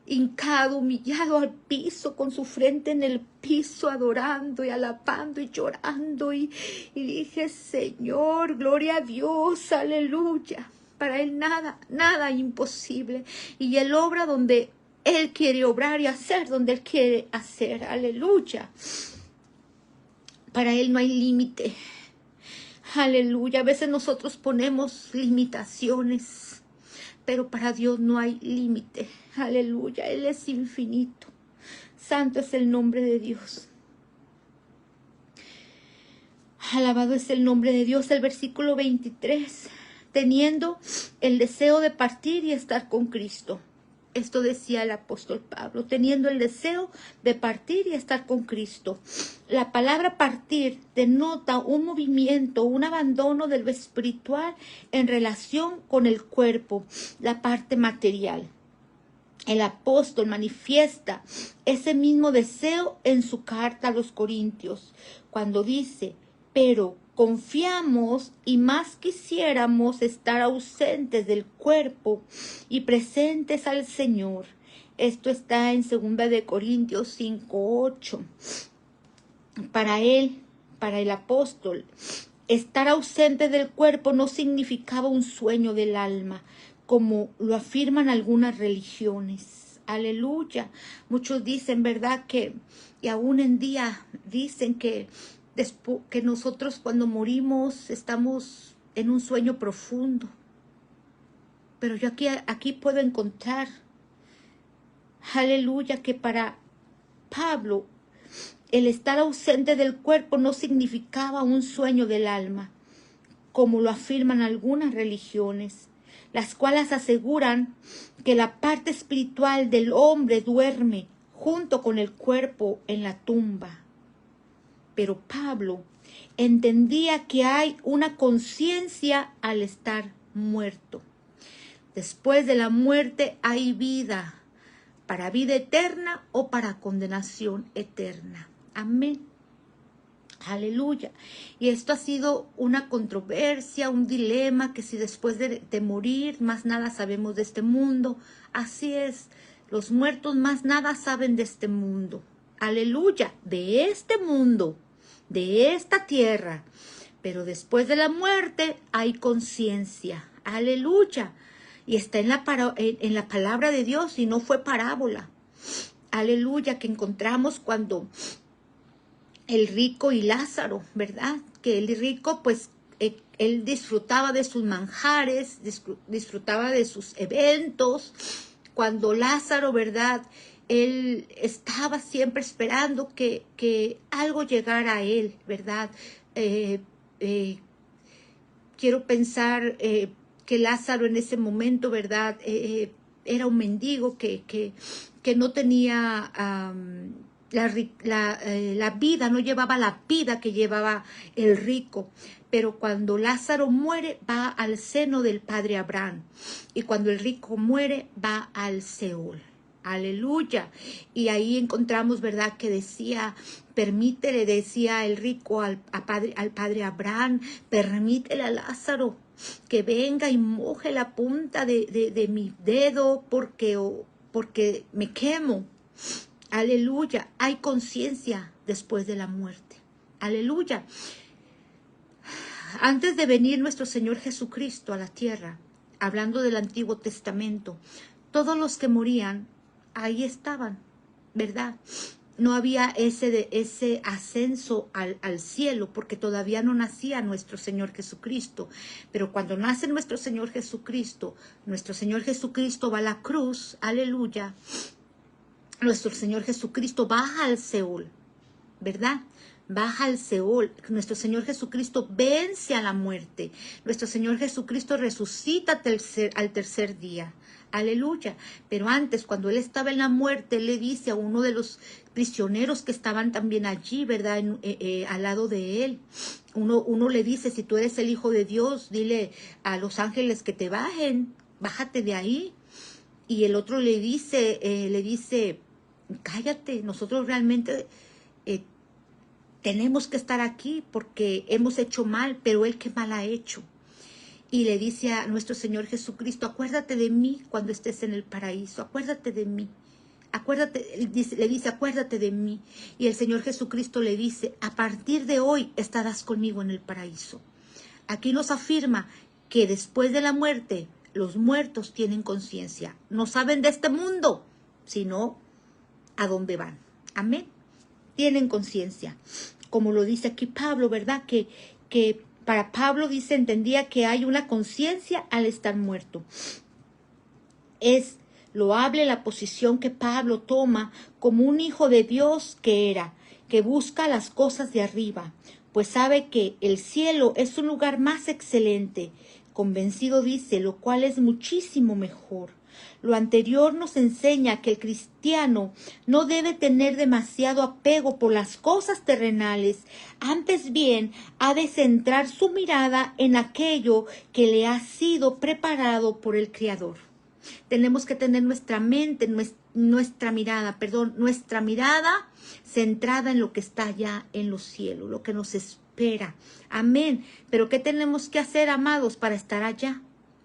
hincado, humillado al piso, con su frente en el piso, adorando y alabando y llorando. Y dije, Señor, gloria a Dios, aleluya. Para Él nada imposible. Y Él obra donde Él quiere obrar y hacer donde Él quiere hacer, aleluya. Para Él no hay límite, aleluya. A veces nosotros ponemos limitaciones, pero para Dios no hay límite. Aleluya. Él es infinito. Santo es el nombre de Dios. Alabado es el nombre de Dios. El versículo 23. Teniendo el deseo de partir y estar con Cristo. Esto decía el apóstol Pablo, teniendo el deseo de partir y estar con Cristo. La palabra partir denota un movimiento, un abandono de lo espiritual en relación con el cuerpo, la parte material. El apóstol manifiesta ese mismo deseo en su carta a los Corintios, cuando dice, pero confiamos y más quisiéramos estar ausentes del cuerpo y presentes al Señor. Esto está en 2 Corintios 5:8. Para el apóstol, estar ausente del cuerpo no significaba un sueño del alma, como lo afirman algunas religiones. Aleluya. Muchos dicen, ¿verdad? Y aún en día dicen que nosotros cuando morimos estamos en un sueño profundo. Pero yo aquí puedo encontrar, aleluya, que para Pablo el estar ausente del cuerpo no significaba un sueño del alma, como lo afirman algunas religiones, las cuales aseguran que la parte espiritual del hombre duerme junto con el cuerpo en la tumba. Pero Pablo entendía que hay una conciencia al estar muerto. Después de la muerte hay vida, para vida eterna o para condenación eterna. Amén. Aleluya. Y esto ha sido una controversia, un dilema, que si después de morir más nada sabemos de este mundo. Así es, los muertos más nada saben de este mundo. Aleluya, de este mundo, de esta tierra. Pero después de la muerte hay conciencia. Aleluya. Y está en la palabra de Dios y no fue parábola. Aleluya, que encontramos cuando el rico y Lázaro, ¿verdad? Que el rico, pues, él disfrutaba de sus manjares, disfrutaba de sus eventos. Cuando Lázaro, ¿verdad? Él estaba siempre esperando que algo llegara a él, ¿verdad? quiero pensar que Lázaro en ese momento, ¿verdad? Era un mendigo que no tenía la vida, no llevaba la vida que llevaba el rico. Pero cuando Lázaro muere, va al seno del padre Abraham. Y cuando el rico muere, va al Seol. Aleluya. Y ahí encontramos, ¿verdad? Que decía, permítele, decía el rico al padre Abraham, permítele a Lázaro que venga y moje la punta de mi dedo porque me quemo. Aleluya. Hay conciencia después de la muerte. Aleluya. Antes de venir nuestro Señor Jesucristo a la tierra, hablando del Antiguo Testamento, todos los que morían, ahí estaban, ¿verdad? No había ese ascenso al cielo, porque todavía no nacía nuestro Señor Jesucristo. Pero cuando nace nuestro Señor Jesucristo va a la cruz, aleluya. Nuestro Señor Jesucristo baja al Seol, ¿verdad? Baja al Seol. Nuestro Señor Jesucristo vence a la muerte. Nuestro Señor Jesucristo resucita al tercer día. Aleluya. Pero antes, cuando Él estaba en la muerte, Él le dice a uno de los prisioneros que estaban también allí, ¿verdad? Al lado de Él. Uno le dice, si tú eres el Hijo de Dios, dile a los ángeles que te bajen. Bájate de ahí. Y el otro le dice, cállate, nosotros realmente tenemos que estar aquí porque hemos hecho mal, pero Él qué mal ha hecho. Y le dice a nuestro Señor Jesucristo, acuérdate de mí cuando estés en el paraíso, acuérdate de mí. Acuérdate, le dice, acuérdate de mí. Y el Señor Jesucristo le dice, a partir de hoy estarás conmigo en el paraíso. Aquí nos afirma que después de la muerte, los muertos tienen conciencia. No saben de este mundo, sino a dónde van. Amén. Tienen conciencia. Como lo dice aquí Pablo, ¿verdad? Que para Pablo dice, entendía que hay una conciencia al estar muerto. Es loable la posición que Pablo toma como un hijo de Dios que busca las cosas de arriba, pues sabe que el cielo es un lugar más excelente. Convencido dice, lo cual es muchísimo mejor. Lo anterior nos enseña que el cristiano no debe tener demasiado apego por las cosas terrenales, antes bien ha de centrar su mirada en aquello que le ha sido preparado por el Creador. Tenemos que tener nuestra mirada centrada en lo que está allá en los cielos, lo que nos espera. Amén. Pero ¿qué tenemos que hacer, amados, para estar allá?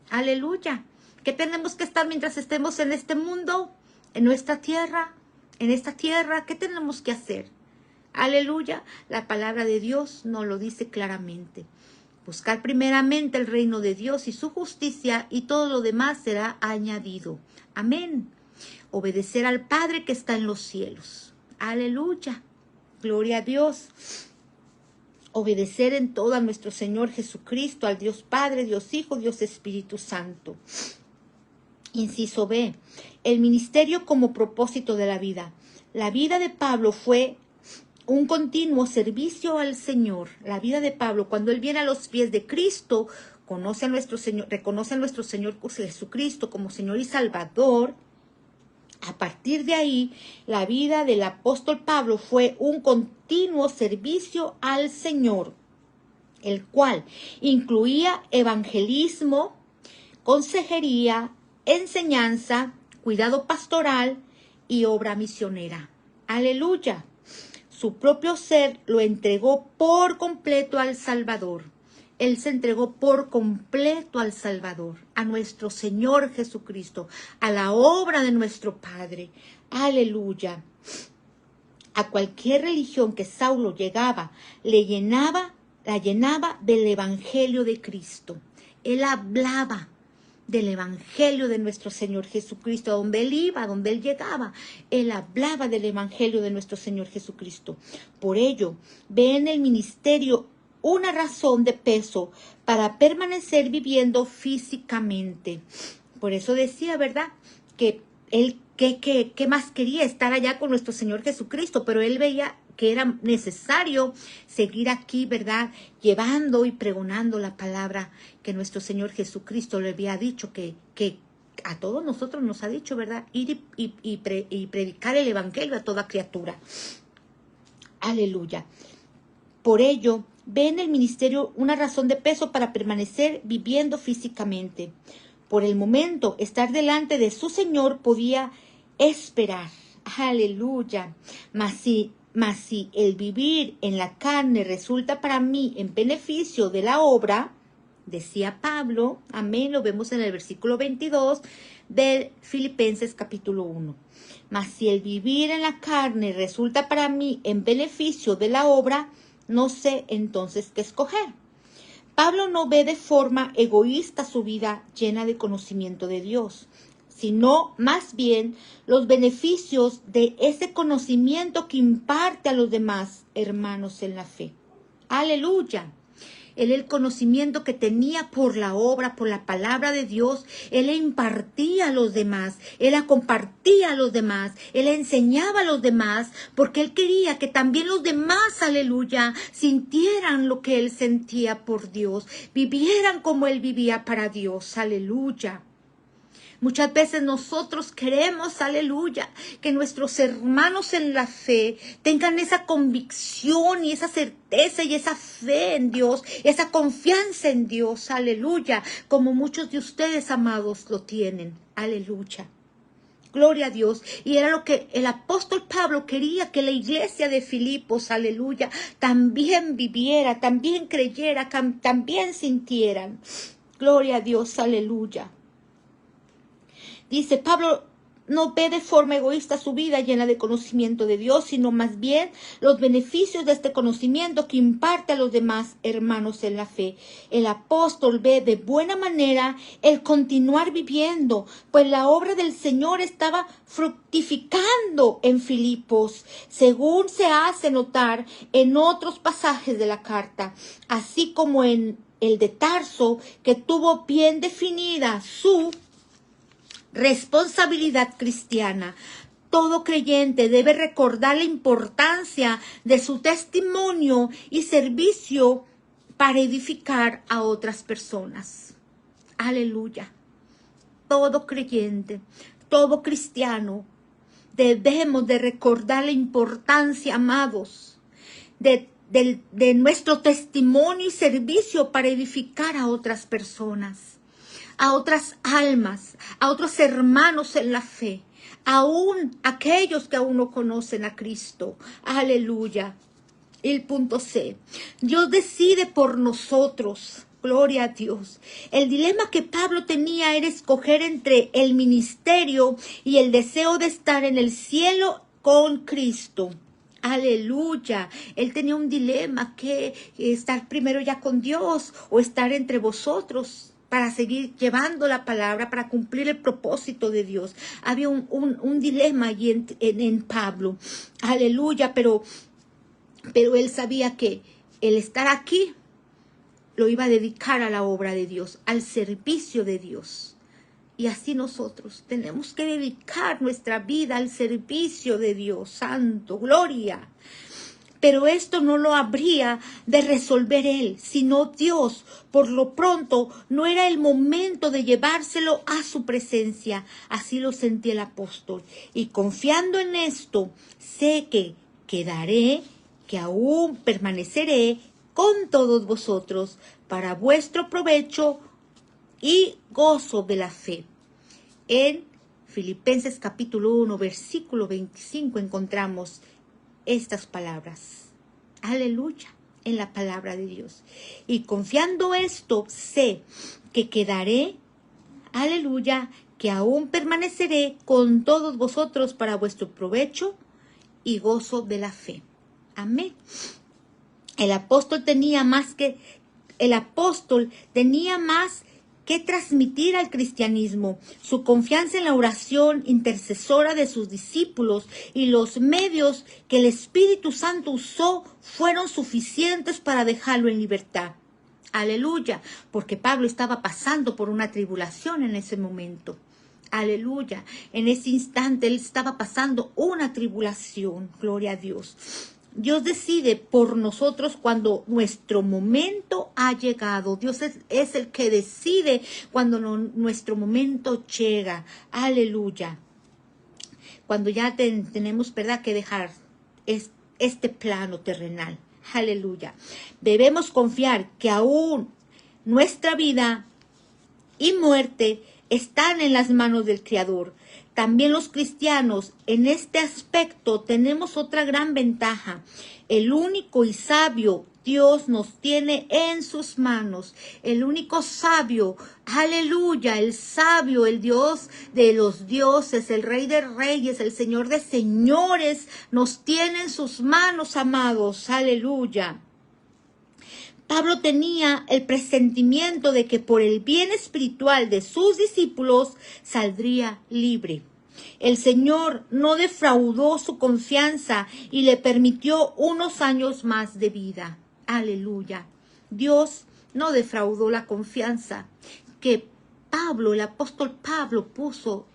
Aleluya. ¿Qué tenemos que estar mientras estemos en este mundo, en nuestra tierra, en esta tierra? ¿Qué tenemos que hacer? Aleluya. La palabra de Dios nos lo dice claramente. Buscar primeramente el reino de Dios y su justicia, y todo lo demás será añadido. Amén. Obedecer al Padre que está en los cielos. Aleluya. Gloria a Dios. Obedecer en todo a nuestro Señor Jesucristo, al Dios Padre, Dios Hijo, Dios Espíritu Santo. Inciso B. El ministerio como propósito de la vida. La vida de Pablo fue un continuo servicio al Señor. La vida de Pablo, cuando él viene a los pies de Cristo, reconoce a nuestro Señor Jesucristo como Señor y Salvador. A partir de ahí, la vida del apóstol Pablo fue un continuo servicio al Señor, el cual incluía evangelismo, consejería, enseñanza, cuidado pastoral y obra misionera. Aleluya. Su propio ser lo entregó por completo al Salvador. Él se entregó por completo al Salvador, a nuestro Señor Jesucristo, a la obra de nuestro Padre. Aleluya. A cualquier religión que Saulo llegaba, la llenaba del Evangelio de Cristo. Él hablaba del Evangelio de nuestro Señor Jesucristo, a donde Él iba, a donde Él llegaba. Él hablaba del Evangelio de nuestro Señor Jesucristo. Por ello, ve en el ministerio una razón de peso para permanecer viviendo físicamente. Por eso decía, ¿verdad?, que Él ¿Qué más quería? Estar allá con nuestro Señor Jesucristo, pero él veía que era necesario seguir aquí, ¿verdad? Llevando y pregonando la palabra que nuestro Señor Jesucristo le había dicho, que a todos nosotros nos ha dicho, ¿verdad? Ir y predicar el evangelio a toda criatura. Aleluya. Por ello, ve en el ministerio una razón de peso para permanecer viviendo físicamente. Por el momento, estar delante de su Señor podía esperar. Aleluya. Mas si el vivir en la carne resulta para mí en beneficio de la obra, decía Pablo, amén, lo vemos en el versículo 22 de Filipenses capítulo 1. Mas si el vivir en la carne resulta para mí en beneficio de la obra, no sé entonces qué escoger. Pablo no ve de forma egoísta su vida llena de conocimiento de Dios, sino más bien los beneficios de ese conocimiento que imparte a los demás hermanos en la fe. Aleluya. Él el conocimiento que tenía por la obra, por la palabra de Dios, él le impartía a los demás, él la compartía a los demás, él le enseñaba a los demás, porque él quería que también los demás, aleluya, sintieran lo que él sentía por Dios, vivieran como él vivía para Dios, aleluya. Muchas veces nosotros queremos, aleluya, que nuestros hermanos en la fe tengan esa convicción y esa certeza y esa fe en Dios, esa confianza en Dios, aleluya, como muchos de ustedes, amados, lo tienen, aleluya. Gloria a Dios. Y era lo que el apóstol Pablo quería, que la iglesia de Filipos, aleluya, también viviera, también creyera, también sintieran. Gloria a Dios, aleluya. Dice, Pablo no ve de forma egoísta su vida llena de conocimiento de Dios, sino más bien los beneficios de este conocimiento que imparte a los demás hermanos en la fe. El apóstol ve de buena manera el continuar viviendo, pues la obra del Señor estaba fructificando en Filipos, según se hace notar en otros pasajes de la carta, así como en el de Tarso, que tuvo bien definida su responsabilidad cristiana. Todo creyente debe recordar la importancia de su testimonio y servicio para edificar a otras personas. Aleluya. Todo creyente, todo cristiano, debemos de recordar la importancia, amados, de nuestro testimonio y servicio para edificar a otras personas, a otras almas, a otros hermanos en la fe, aún aquellos que aún no conocen a Cristo. Aleluya. El punto C. Dios decide por nosotros. Gloria a Dios. El dilema que Pablo tenía era escoger entre el ministerio y el deseo de estar en el cielo con Cristo. Aleluya. Él tenía un dilema, que estar primero ya con Dios o estar entre vosotros, para seguir llevando la palabra, para cumplir el propósito de Dios. Había un dilema allí en Pablo. Aleluya, pero él sabía que el estar aquí lo iba a dedicar a la obra de Dios, al servicio de Dios. Y así nosotros tenemos que dedicar nuestra vida al servicio de Dios. Santo, gloria. Pero esto no lo habría de resolver él, sino Dios. Por lo pronto, no era el momento de llevárselo a su presencia. Así lo sentía el apóstol. Y confiando en esto, sé que quedaré, que aún permaneceré con todos vosotros para vuestro provecho y gozo de la fe. En Filipenses capítulo 1, versículo 25 encontramos estas palabras. Aleluya, en la palabra de Dios. Y confiando esto, sé que quedaré, aleluya, que aún permaneceré con todos vosotros para vuestro provecho y gozo de la fe. Amén. El apóstol tenía más que transmitir al cristianismo. Su confianza en la oración intercesora de sus discípulos y los medios que el Espíritu Santo usó fueron suficientes para dejarlo en libertad. Aleluya, porque Pablo estaba pasando por una tribulación en ese momento. Aleluya. En ese instante él estaba pasando una tribulación. Gloria a Dios. Dios decide por nosotros cuando nuestro momento ha llegado. Dios es el que decide cuando nuestro momento llega. Aleluya. Cuando ya tenemos, ¿verdad?, que dejar este plano terrenal. Aleluya. Debemos confiar que aún nuestra vida y muerte están en las manos del Creador. También los cristianos en este aspecto tenemos otra gran ventaja. El único y sabio Dios nos tiene en sus manos. El único sabio, aleluya, el sabio, el Dios de los dioses, el Rey de reyes, el Señor de señores, nos tiene en sus manos, amados, aleluya. Pablo tenía el presentimiento de que por el bien espiritual de sus discípulos saldría libre. El Señor no defraudó su confianza y le permitió unos años más de vida. Aleluya. Dios no defraudó la confianza que Pablo, el apóstol Pablo, puso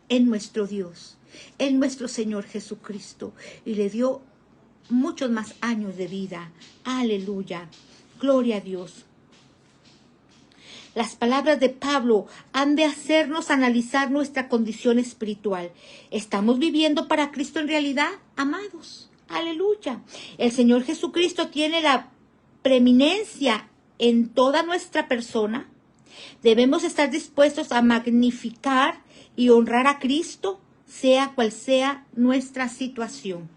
en nuestro Dios, en nuestro Señor Jesucristo, y le dio muchos más años de vida. Aleluya. Gloria a Dios. Las palabras de Pablo han de hacernos analizar nuestra condición espiritual. ¿Estamos viviendo para Cristo en realidad, amados? Aleluya. El Señor Jesucristo tiene la preeminencia en toda nuestra persona. Debemos estar dispuestos a magnificar y honrar a Cristo, sea cual sea nuestra situación.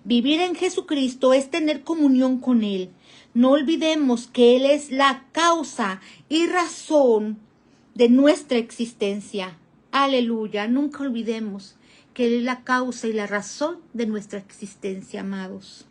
Vivir en Jesucristo es tener comunión con Él. No olvidemos que Él es la causa y razón de nuestra existencia. Aleluya. Nunca olvidemos que Él es la causa y la razón de nuestra existencia, amados.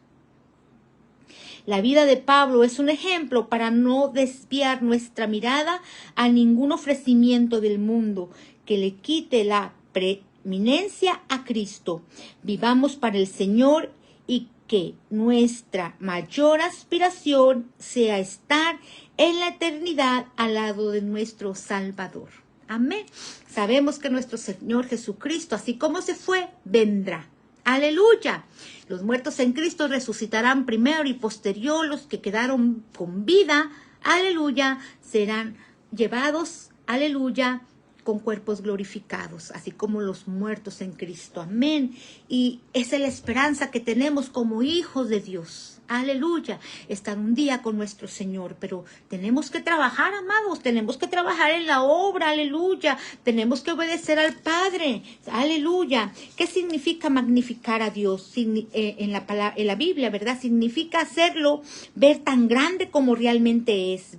La vida de Pablo es un ejemplo para no desviar nuestra mirada a ningún ofrecimiento del mundo que le quite la preeminencia a Cristo. Vivamos para el Señor y que nuestra mayor aspiración sea estar en la eternidad al lado de nuestro Salvador. Amén. Sabemos que nuestro Señor Jesucristo, así como se fue, vendrá. Aleluya. Los muertos en Cristo resucitarán primero y posterior los que quedaron con vida, aleluya, serán llevados, aleluya, con cuerpos glorificados, así como los muertos en Cristo. Amén. Y esa es la esperanza que tenemos como hijos de Dios. Aleluya. Estar un día con nuestro Señor, pero tenemos que trabajar, amados, tenemos que trabajar en la obra, aleluya. Tenemos que obedecer al Padre, aleluya. ¿Qué significa magnificar a Dios? En la Biblia, ¿verdad? Significa hacerlo ver tan grande como realmente es,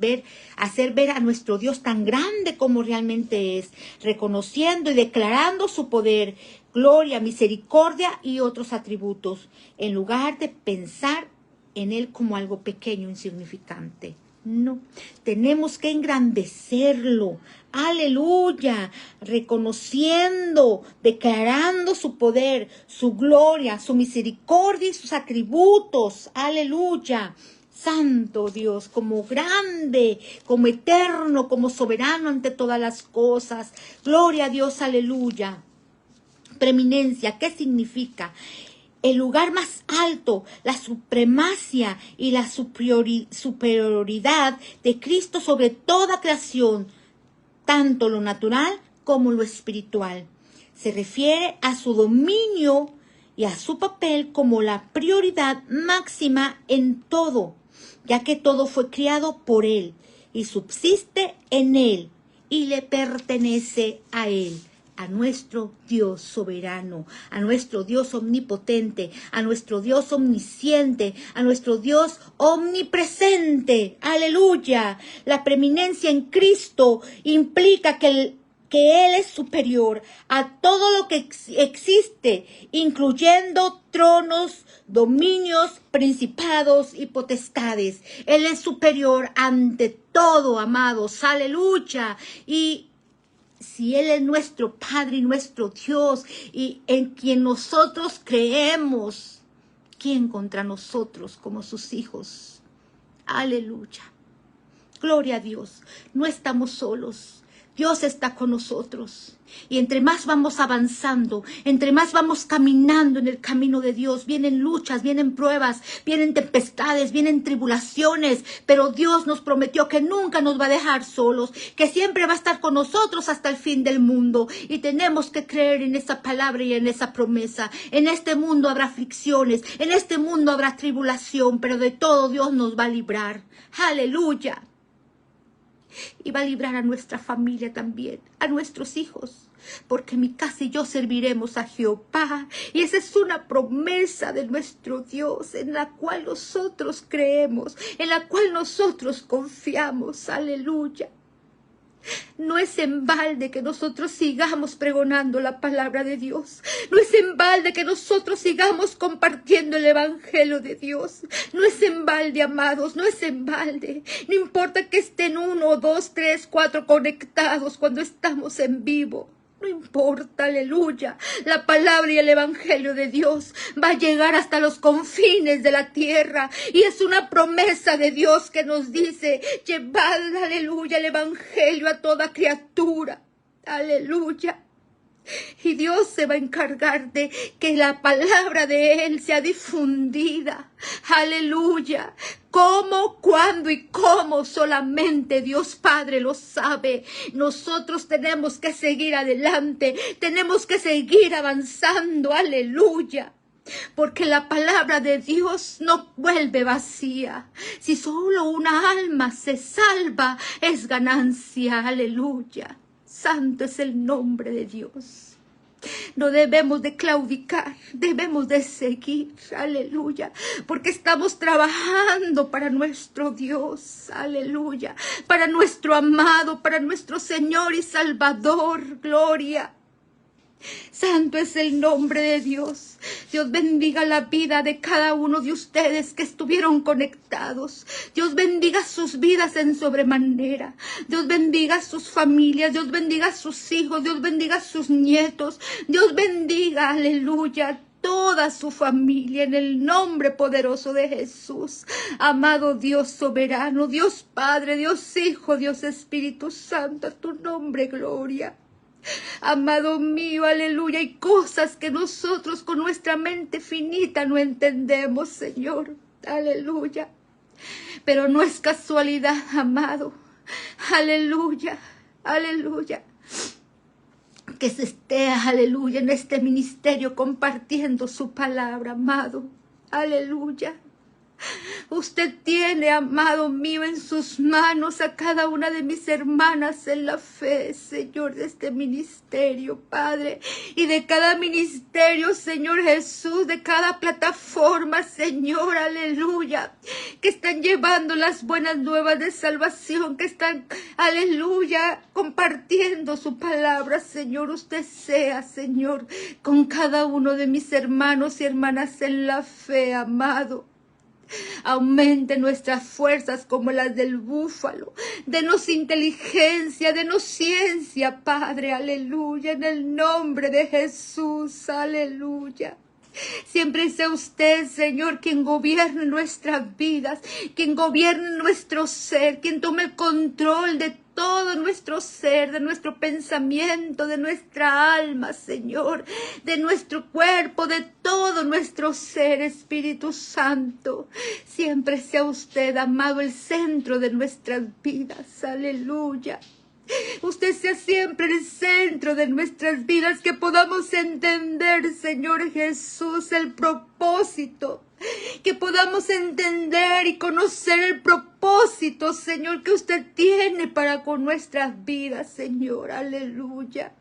hacer ver a nuestro Dios tan grande como realmente es, reconociendo y declarando su poder, gloria, misericordia y otros atributos, en lugar de pensar en Él como algo pequeño, insignificante. No, tenemos que engrandecerlo, aleluya, reconociendo, declarando su poder, su gloria, su misericordia y sus atributos, aleluya. Santo Dios, como grande, como eterno, como soberano ante todas las cosas. Gloria a Dios, aleluya. Preeminencia, ¿qué significa? El lugar más alto, la supremacia y la superioridad de Cristo sobre toda creación, tanto lo natural como lo espiritual. Se refiere a su dominio y a su papel como la prioridad máxima en todo, ya que todo fue creado por Él y subsiste en Él y le pertenece a Él. A nuestro Dios soberano, a nuestro Dios omnipotente, a nuestro Dios omnisciente, a nuestro Dios omnipresente. Aleluya. La preeminencia en Cristo implica que Él es superior a todo lo que existe, incluyendo tronos, dominios, principados y potestades. Él es superior ante todo, amados. Aleluya. Y si Él es nuestro Padre y nuestro Dios y en quien nosotros creemos, ¿quién contra nosotros como sus hijos? Aleluya. Gloria a Dios. No estamos solos. Dios está con nosotros. Y entre más vamos avanzando, entre más vamos caminando en el camino de Dios, vienen luchas, vienen pruebas, vienen tempestades, vienen tribulaciones, pero Dios nos prometió que nunca nos va a dejar solos, que siempre va a estar con nosotros hasta el fin del mundo. Y tenemos que creer en esa palabra y en esa promesa. En este mundo habrá aflicciones, en este mundo habrá tribulación, pero de todo Dios nos va a librar. ¡Aleluya! Y va a librar a nuestra familia también, a nuestros hijos, porque mi casa y yo serviremos a Jehová. Y esa es una promesa de nuestro Dios, en la cual nosotros creemos, en la cual nosotros confiamos. Aleluya. No es en balde que nosotros sigamos pregonando la palabra de Dios. No es en balde que nosotros sigamos compartiendo el evangelio de Dios. No es en balde, amados, no es en balde. No importa que estén 1, 2, 3, 4 conectados cuando estamos en vivo. No importa, aleluya. La palabra y el evangelio de Dios va a llegar hasta los confines de la tierra. Y es una promesa de Dios que nos dice: llevad, aleluya, el evangelio a toda criatura. Aleluya. Y Dios se va a encargar de que la palabra de Él sea difundida. Aleluya. ¿Cómo, cuándo y cómo? Solamente Dios Padre lo sabe. Nosotros tenemos que seguir adelante. Tenemos que seguir avanzando. Aleluya. Porque la palabra de Dios no vuelve vacía. Si solo una alma se salva, es ganancia. Aleluya. Santo es el nombre de Dios. No debemos de claudicar, debemos de seguir, aleluya, porque estamos trabajando para nuestro Dios, aleluya, para nuestro amado, para nuestro Señor y Salvador, gloria. Santo es el nombre de Dios. Dios bendiga la vida de cada uno de ustedes que estuvieron conectados. Dios bendiga sus vidas en sobremanera. Dios bendiga sus familias. Dios bendiga sus hijos. Dios bendiga sus nietos. Dios bendiga, aleluya, toda su familia en el nombre poderoso de Jesús. Amado Dios soberano, Dios Padre, Dios Hijo, Dios Espíritu Santo, a tu nombre, gloria. Amado mío, aleluya, hay cosas que nosotros con nuestra mente finita no entendemos, Señor, aleluya. Pero no es casualidad, amado, aleluya, aleluya, que se esté, aleluya, en este ministerio compartiendo su palabra, amado, aleluya. Usted tiene, amado mío, en sus manos a cada una de mis hermanas en la fe, Señor, de este ministerio, Padre, y de cada ministerio, Señor Jesús, de cada plataforma, Señor, aleluya, que están llevando las buenas nuevas de salvación, que están, aleluya, compartiendo su palabra, Señor. Usted sea, Señor, con cada uno de mis hermanos y hermanas en la fe, amado. Aumente nuestras fuerzas como las del búfalo. Denos inteligencia, denos ciencia, Padre, aleluya, en el nombre de Jesús, aleluya. Siempre sea usted, Señor, quien gobierne nuestras vidas, quien gobierne nuestro ser, quien tome el control de todo nuestro ser, de nuestro pensamiento, de nuestra alma, Señor, de nuestro cuerpo, de todo nuestro ser, Espíritu Santo. Siempre sea usted, amado, el centro de nuestras vidas, aleluya. Usted sea siempre el centro de nuestras vidas, que podamos entender, Señor Jesús, el propósito, que podamos entender y conocer el propósito, Señor, que usted tiene para con nuestras vidas, Señor, aleluya.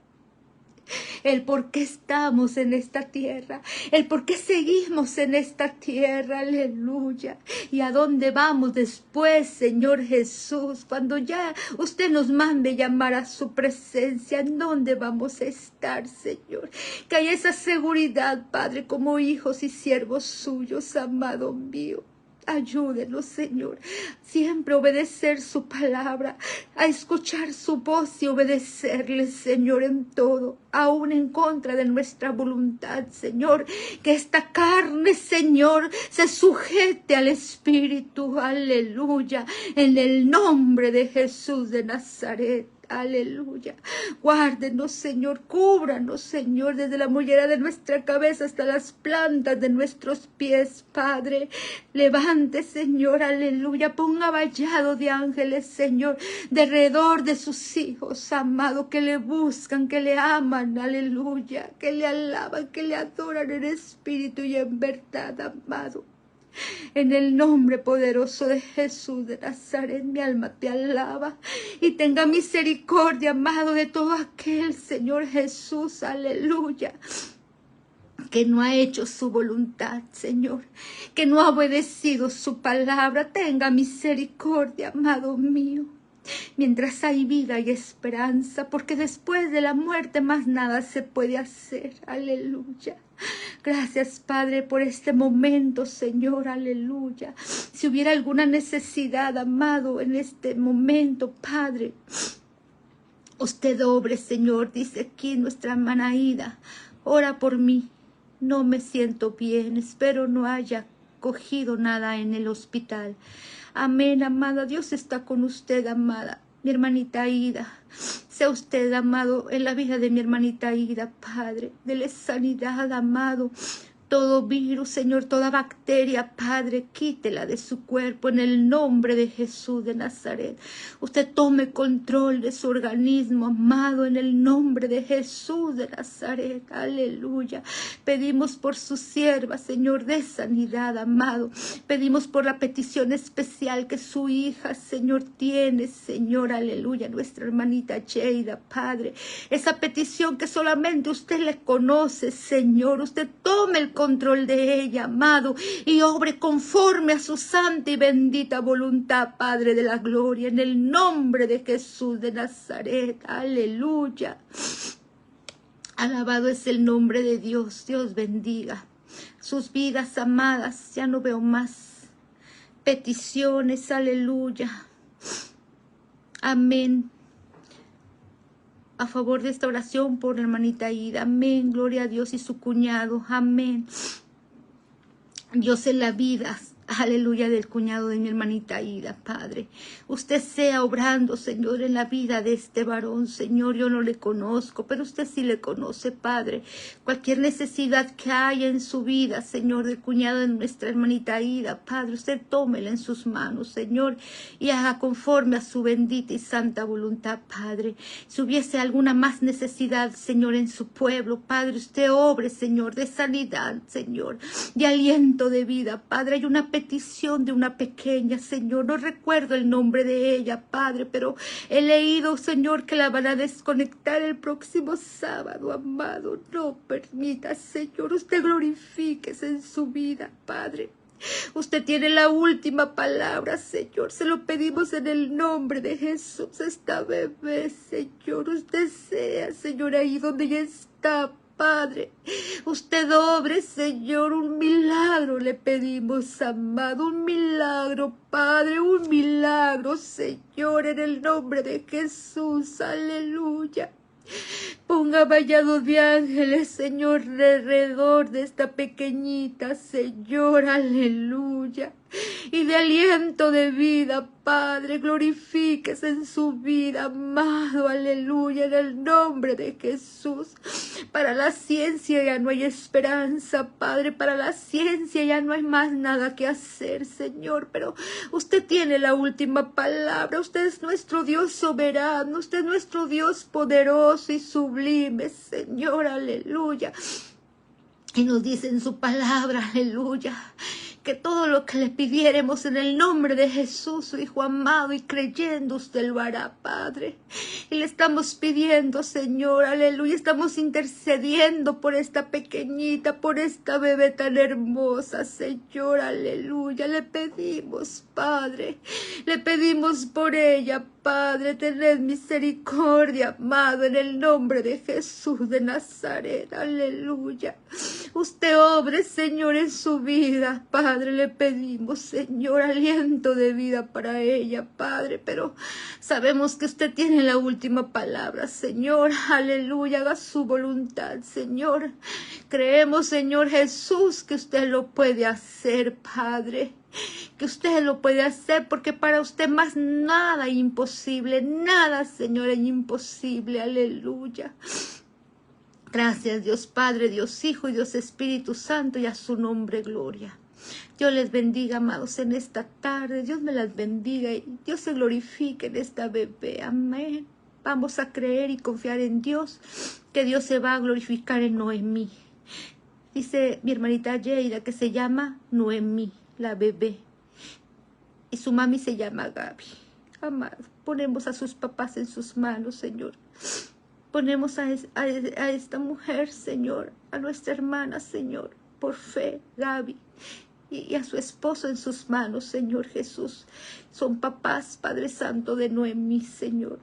El por qué estamos en esta tierra, el por qué seguimos en esta tierra, aleluya. Y a dónde vamos después, Señor Jesús, cuando ya usted nos mande llamar a su presencia, ¿en dónde vamos a estar, Señor? Que haya esa seguridad, Padre, como hijos y siervos suyos, amado mío. Ayúdenos, Señor, siempre a obedecer su palabra, a escuchar su voz y obedecerle, Señor, en todo, aún en contra de nuestra voluntad, Señor. Que esta carne, Señor, se sujete al Espíritu, aleluya, en el nombre de Jesús de Nazaret. aleluya. Guárdenos, Señor, cúbranos, Señor, desde la mollera de nuestra cabeza hasta las plantas de nuestros pies, Padre. Levante, Señor, aleluya, ponga vallado de ángeles, Señor, de alrededor de sus hijos, amado, que le buscan, que le aman, aleluya, que le alaban, que le adoran en espíritu y en verdad, amado. En el nombre poderoso de Jesús de Nazaret, mi alma te alaba y tenga misericordia, amado, de todo aquel, Señor Jesús, aleluya, que no ha hecho su voluntad, Señor, que no ha obedecido su palabra. Tenga misericordia, amado mío. Mientras hay vida y esperanza, porque después de la muerte más nada se puede hacer, aleluya. Gracias, Padre, por este momento, Señor, aleluya. Si hubiera alguna necesidad, amado, en este momento, Padre, usted obre, Señor, dice aquí nuestra hermana Aida, ora por mí, no me siento bien, espero no haya cogido nada en el hospital. Amén, amada, Dios está con usted, amada, mi hermanita Aida. Sea usted, amado, en la vida de mi hermanita Aida, Padre, dele sanidad, amado. Todo virus, Señor, toda bacteria, Padre, quítela de su cuerpo en el nombre de Jesús de Nazaret. Usted tome control de su organismo, amado, en el nombre de Jesús de Nazaret. Aleluya. Pedimos por su sierva, Señor, de sanidad, amado. Pedimos por la petición especial que su hija, Señor, tiene, Señor, aleluya, nuestra hermanita Cheida, Padre. Esa petición que solamente usted le conoce, Señor. Usted tome el control de ella, amado, y obre conforme a su santa y bendita voluntad, Padre de la gloria, en el nombre de Jesús de Nazaret. Aleluya. Alabado es el nombre de Dios. Dios bendiga sus vidas, amadas. Ya no veo más peticiones. Aleluya. Amén. A favor de esta oración por la hermanita Aida. Amén. Gloria a Dios y su cuñado. Amén. Dios en la vida. Aleluya, del cuñado de mi hermanita Aida, Padre. Usted sea obrando, Señor, en la vida de este varón, Señor. Yo no le conozco, pero usted sí le conoce, Padre. Cualquier necesidad que haya en su vida, Señor, del cuñado de nuestra hermanita Aida, Padre, usted tómela en sus manos, Señor, y haga conforme a su bendita y santa voluntad, Padre. Si hubiese alguna más necesidad, Señor, en su pueblo, Padre, usted obre, Señor, de sanidad, Señor, de aliento de vida, Padre. Hay una petición de una pequeña, Señor, no recuerdo el nombre de ella, Padre, pero he leído, Señor, que la van a desconectar el próximo sábado, amado. No permita, Señor, usted glorifíquese en su vida, Padre. Usted tiene la última palabra, Señor. Se lo pedimos en el nombre de Jesús. Esta bebé, Señor, usted sea, Señor, ahí donde ella está, Padre. Usted obre, Señor, un milagro le pedimos, amado, un milagro, Padre, un milagro, Señor, en el nombre de Jesús. Aleluya. Ponga vallado de ángeles, Señor, alrededor de esta pequeñita, Señor, aleluya. Y de aliento de vida, Padre, glorifíquese en su vida, amado, aleluya, en el nombre de Jesús. Para la ciencia ya no hay esperanza, Padre, para la ciencia ya no hay más nada que hacer, Señor, pero usted tiene la última palabra. Usted es nuestro Dios soberano, usted es nuestro Dios poderoso y sublime, Señor, aleluya. Y nos dice en su palabra, aleluya, que todo lo que le pidiéramos en el nombre de Jesús, su Hijo amado, y creyendo usted lo hará, Padre. Y le estamos pidiendo, Señor, aleluya, estamos intercediendo por esta pequeñita, por esta bebé tan hermosa, Señor, aleluya. Le pedimos, Padre, le pedimos por ella, Padre, tened misericordia, amado, en el nombre de Jesús de Nazaret, aleluya. Usted obre, Señor, en su vida, Padre, le pedimos, Señor, aliento de vida para ella, Padre, pero sabemos que usted tiene la última palabra, Señor, aleluya, haga su voluntad, Señor. Creemos, Señor Jesús, que usted lo puede hacer, Padre. que usted lo puede hacer, porque para usted más nada es imposible, nada, Señor, es imposible. Aleluya. Gracias, Dios Padre, Dios Hijo y Dios Espíritu Santo, y a su nombre gloria. Dios les bendiga, amados, en esta tarde. Dios me las bendiga y Dios se glorifique en esta bebé. Amén. Vamos a creer y confiar en Dios, que Dios se va a glorificar en Noemí. Dice mi hermanita Yeida que se llama Noemí, la bebé. Y su mami se llama Gaby. Amado, ponemos a sus papás en sus manos, Señor. Ponemos a esta mujer, Señor, a nuestra hermana, Señor, por fe, Gaby, y a su esposo en sus manos, Señor Jesús. Son papás, Padre Santo, de Noemí, Señor.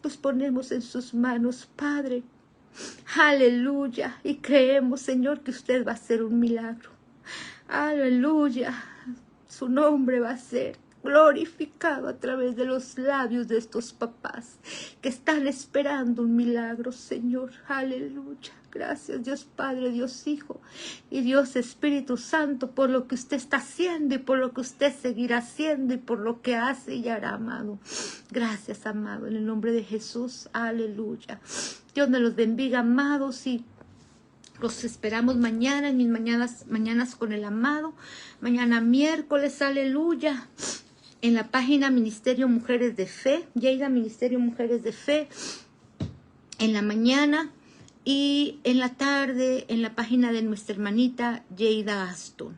Los ponemos en sus manos, Padre. Aleluya. Y creemos, Señor, que usted va a hacer un milagro. Aleluya. Su nombre va a ser glorificado a través de los labios de estos papás que están esperando un milagro, Señor. Aleluya. Gracias, Dios Padre, Dios Hijo y Dios Espíritu Santo, por lo que usted está haciendo y por lo que usted seguirá haciendo y por lo que hace y hará, amado. Gracias, amado, en el nombre de Jesús. Aleluya. Dios me los bendiga, amados, y los esperamos mañana, en mis mañanas con el amado. Mañana miércoles, aleluya. En la página Ministerio Mujeres de Fe, Yeida Ministerio Mujeres de Fe, en la mañana. Y en la tarde, en la página de nuestra hermanita Yeida Aston.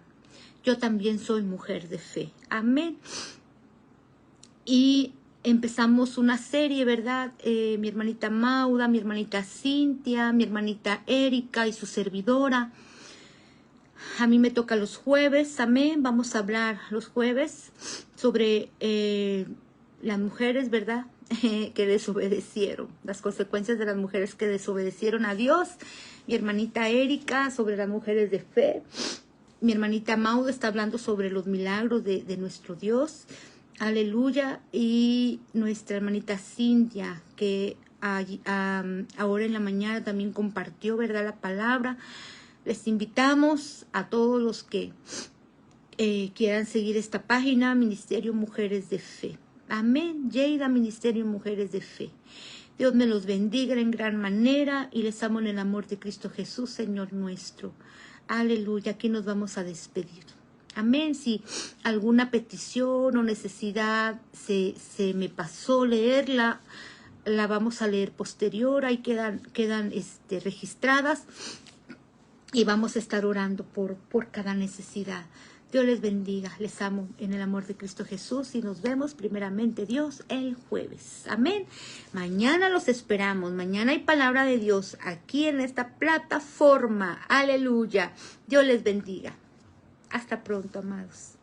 Yo también soy mujer de fe. Amén. Y empezamos una serie, ¿verdad? Mi hermanita Mauda, mi hermanita Cintia, mi hermanita Erika y su servidora. A mí me toca los jueves, amén. Vamos a hablar los jueves sobre las mujeres, ¿verdad? Que desobedecieron, las consecuencias de las mujeres que desobedecieron a Dios. Mi hermanita Erika sobre las mujeres de fe. Mi hermanita Mauda está hablando sobre los milagros de nuestro Dios. Aleluya. Y nuestra hermanita Cintia, que ahora en la mañana también compartió, ¿verdad?, la palabra. Les invitamos a todos los que quieran seguir esta página, Ministerio Mujeres de Fe. Amén. Yeida Ministerio Mujeres de Fe. Dios me los bendiga en gran manera y les amo en el amor de Cristo Jesús, Señor nuestro. Aleluya. Aquí nos vamos a despedir. Amén. Si alguna petición o necesidad se me pasó leerla, la vamos a leer posterior. Ahí quedan registradas y vamos a estar orando por cada necesidad. Dios les bendiga, les amo en el amor de Cristo Jesús y nos vemos primeramente Dios el jueves. Amén. Mañana los esperamos, mañana hay palabra de Dios aquí en esta plataforma. Aleluya. Dios les bendiga. Hasta pronto, amados.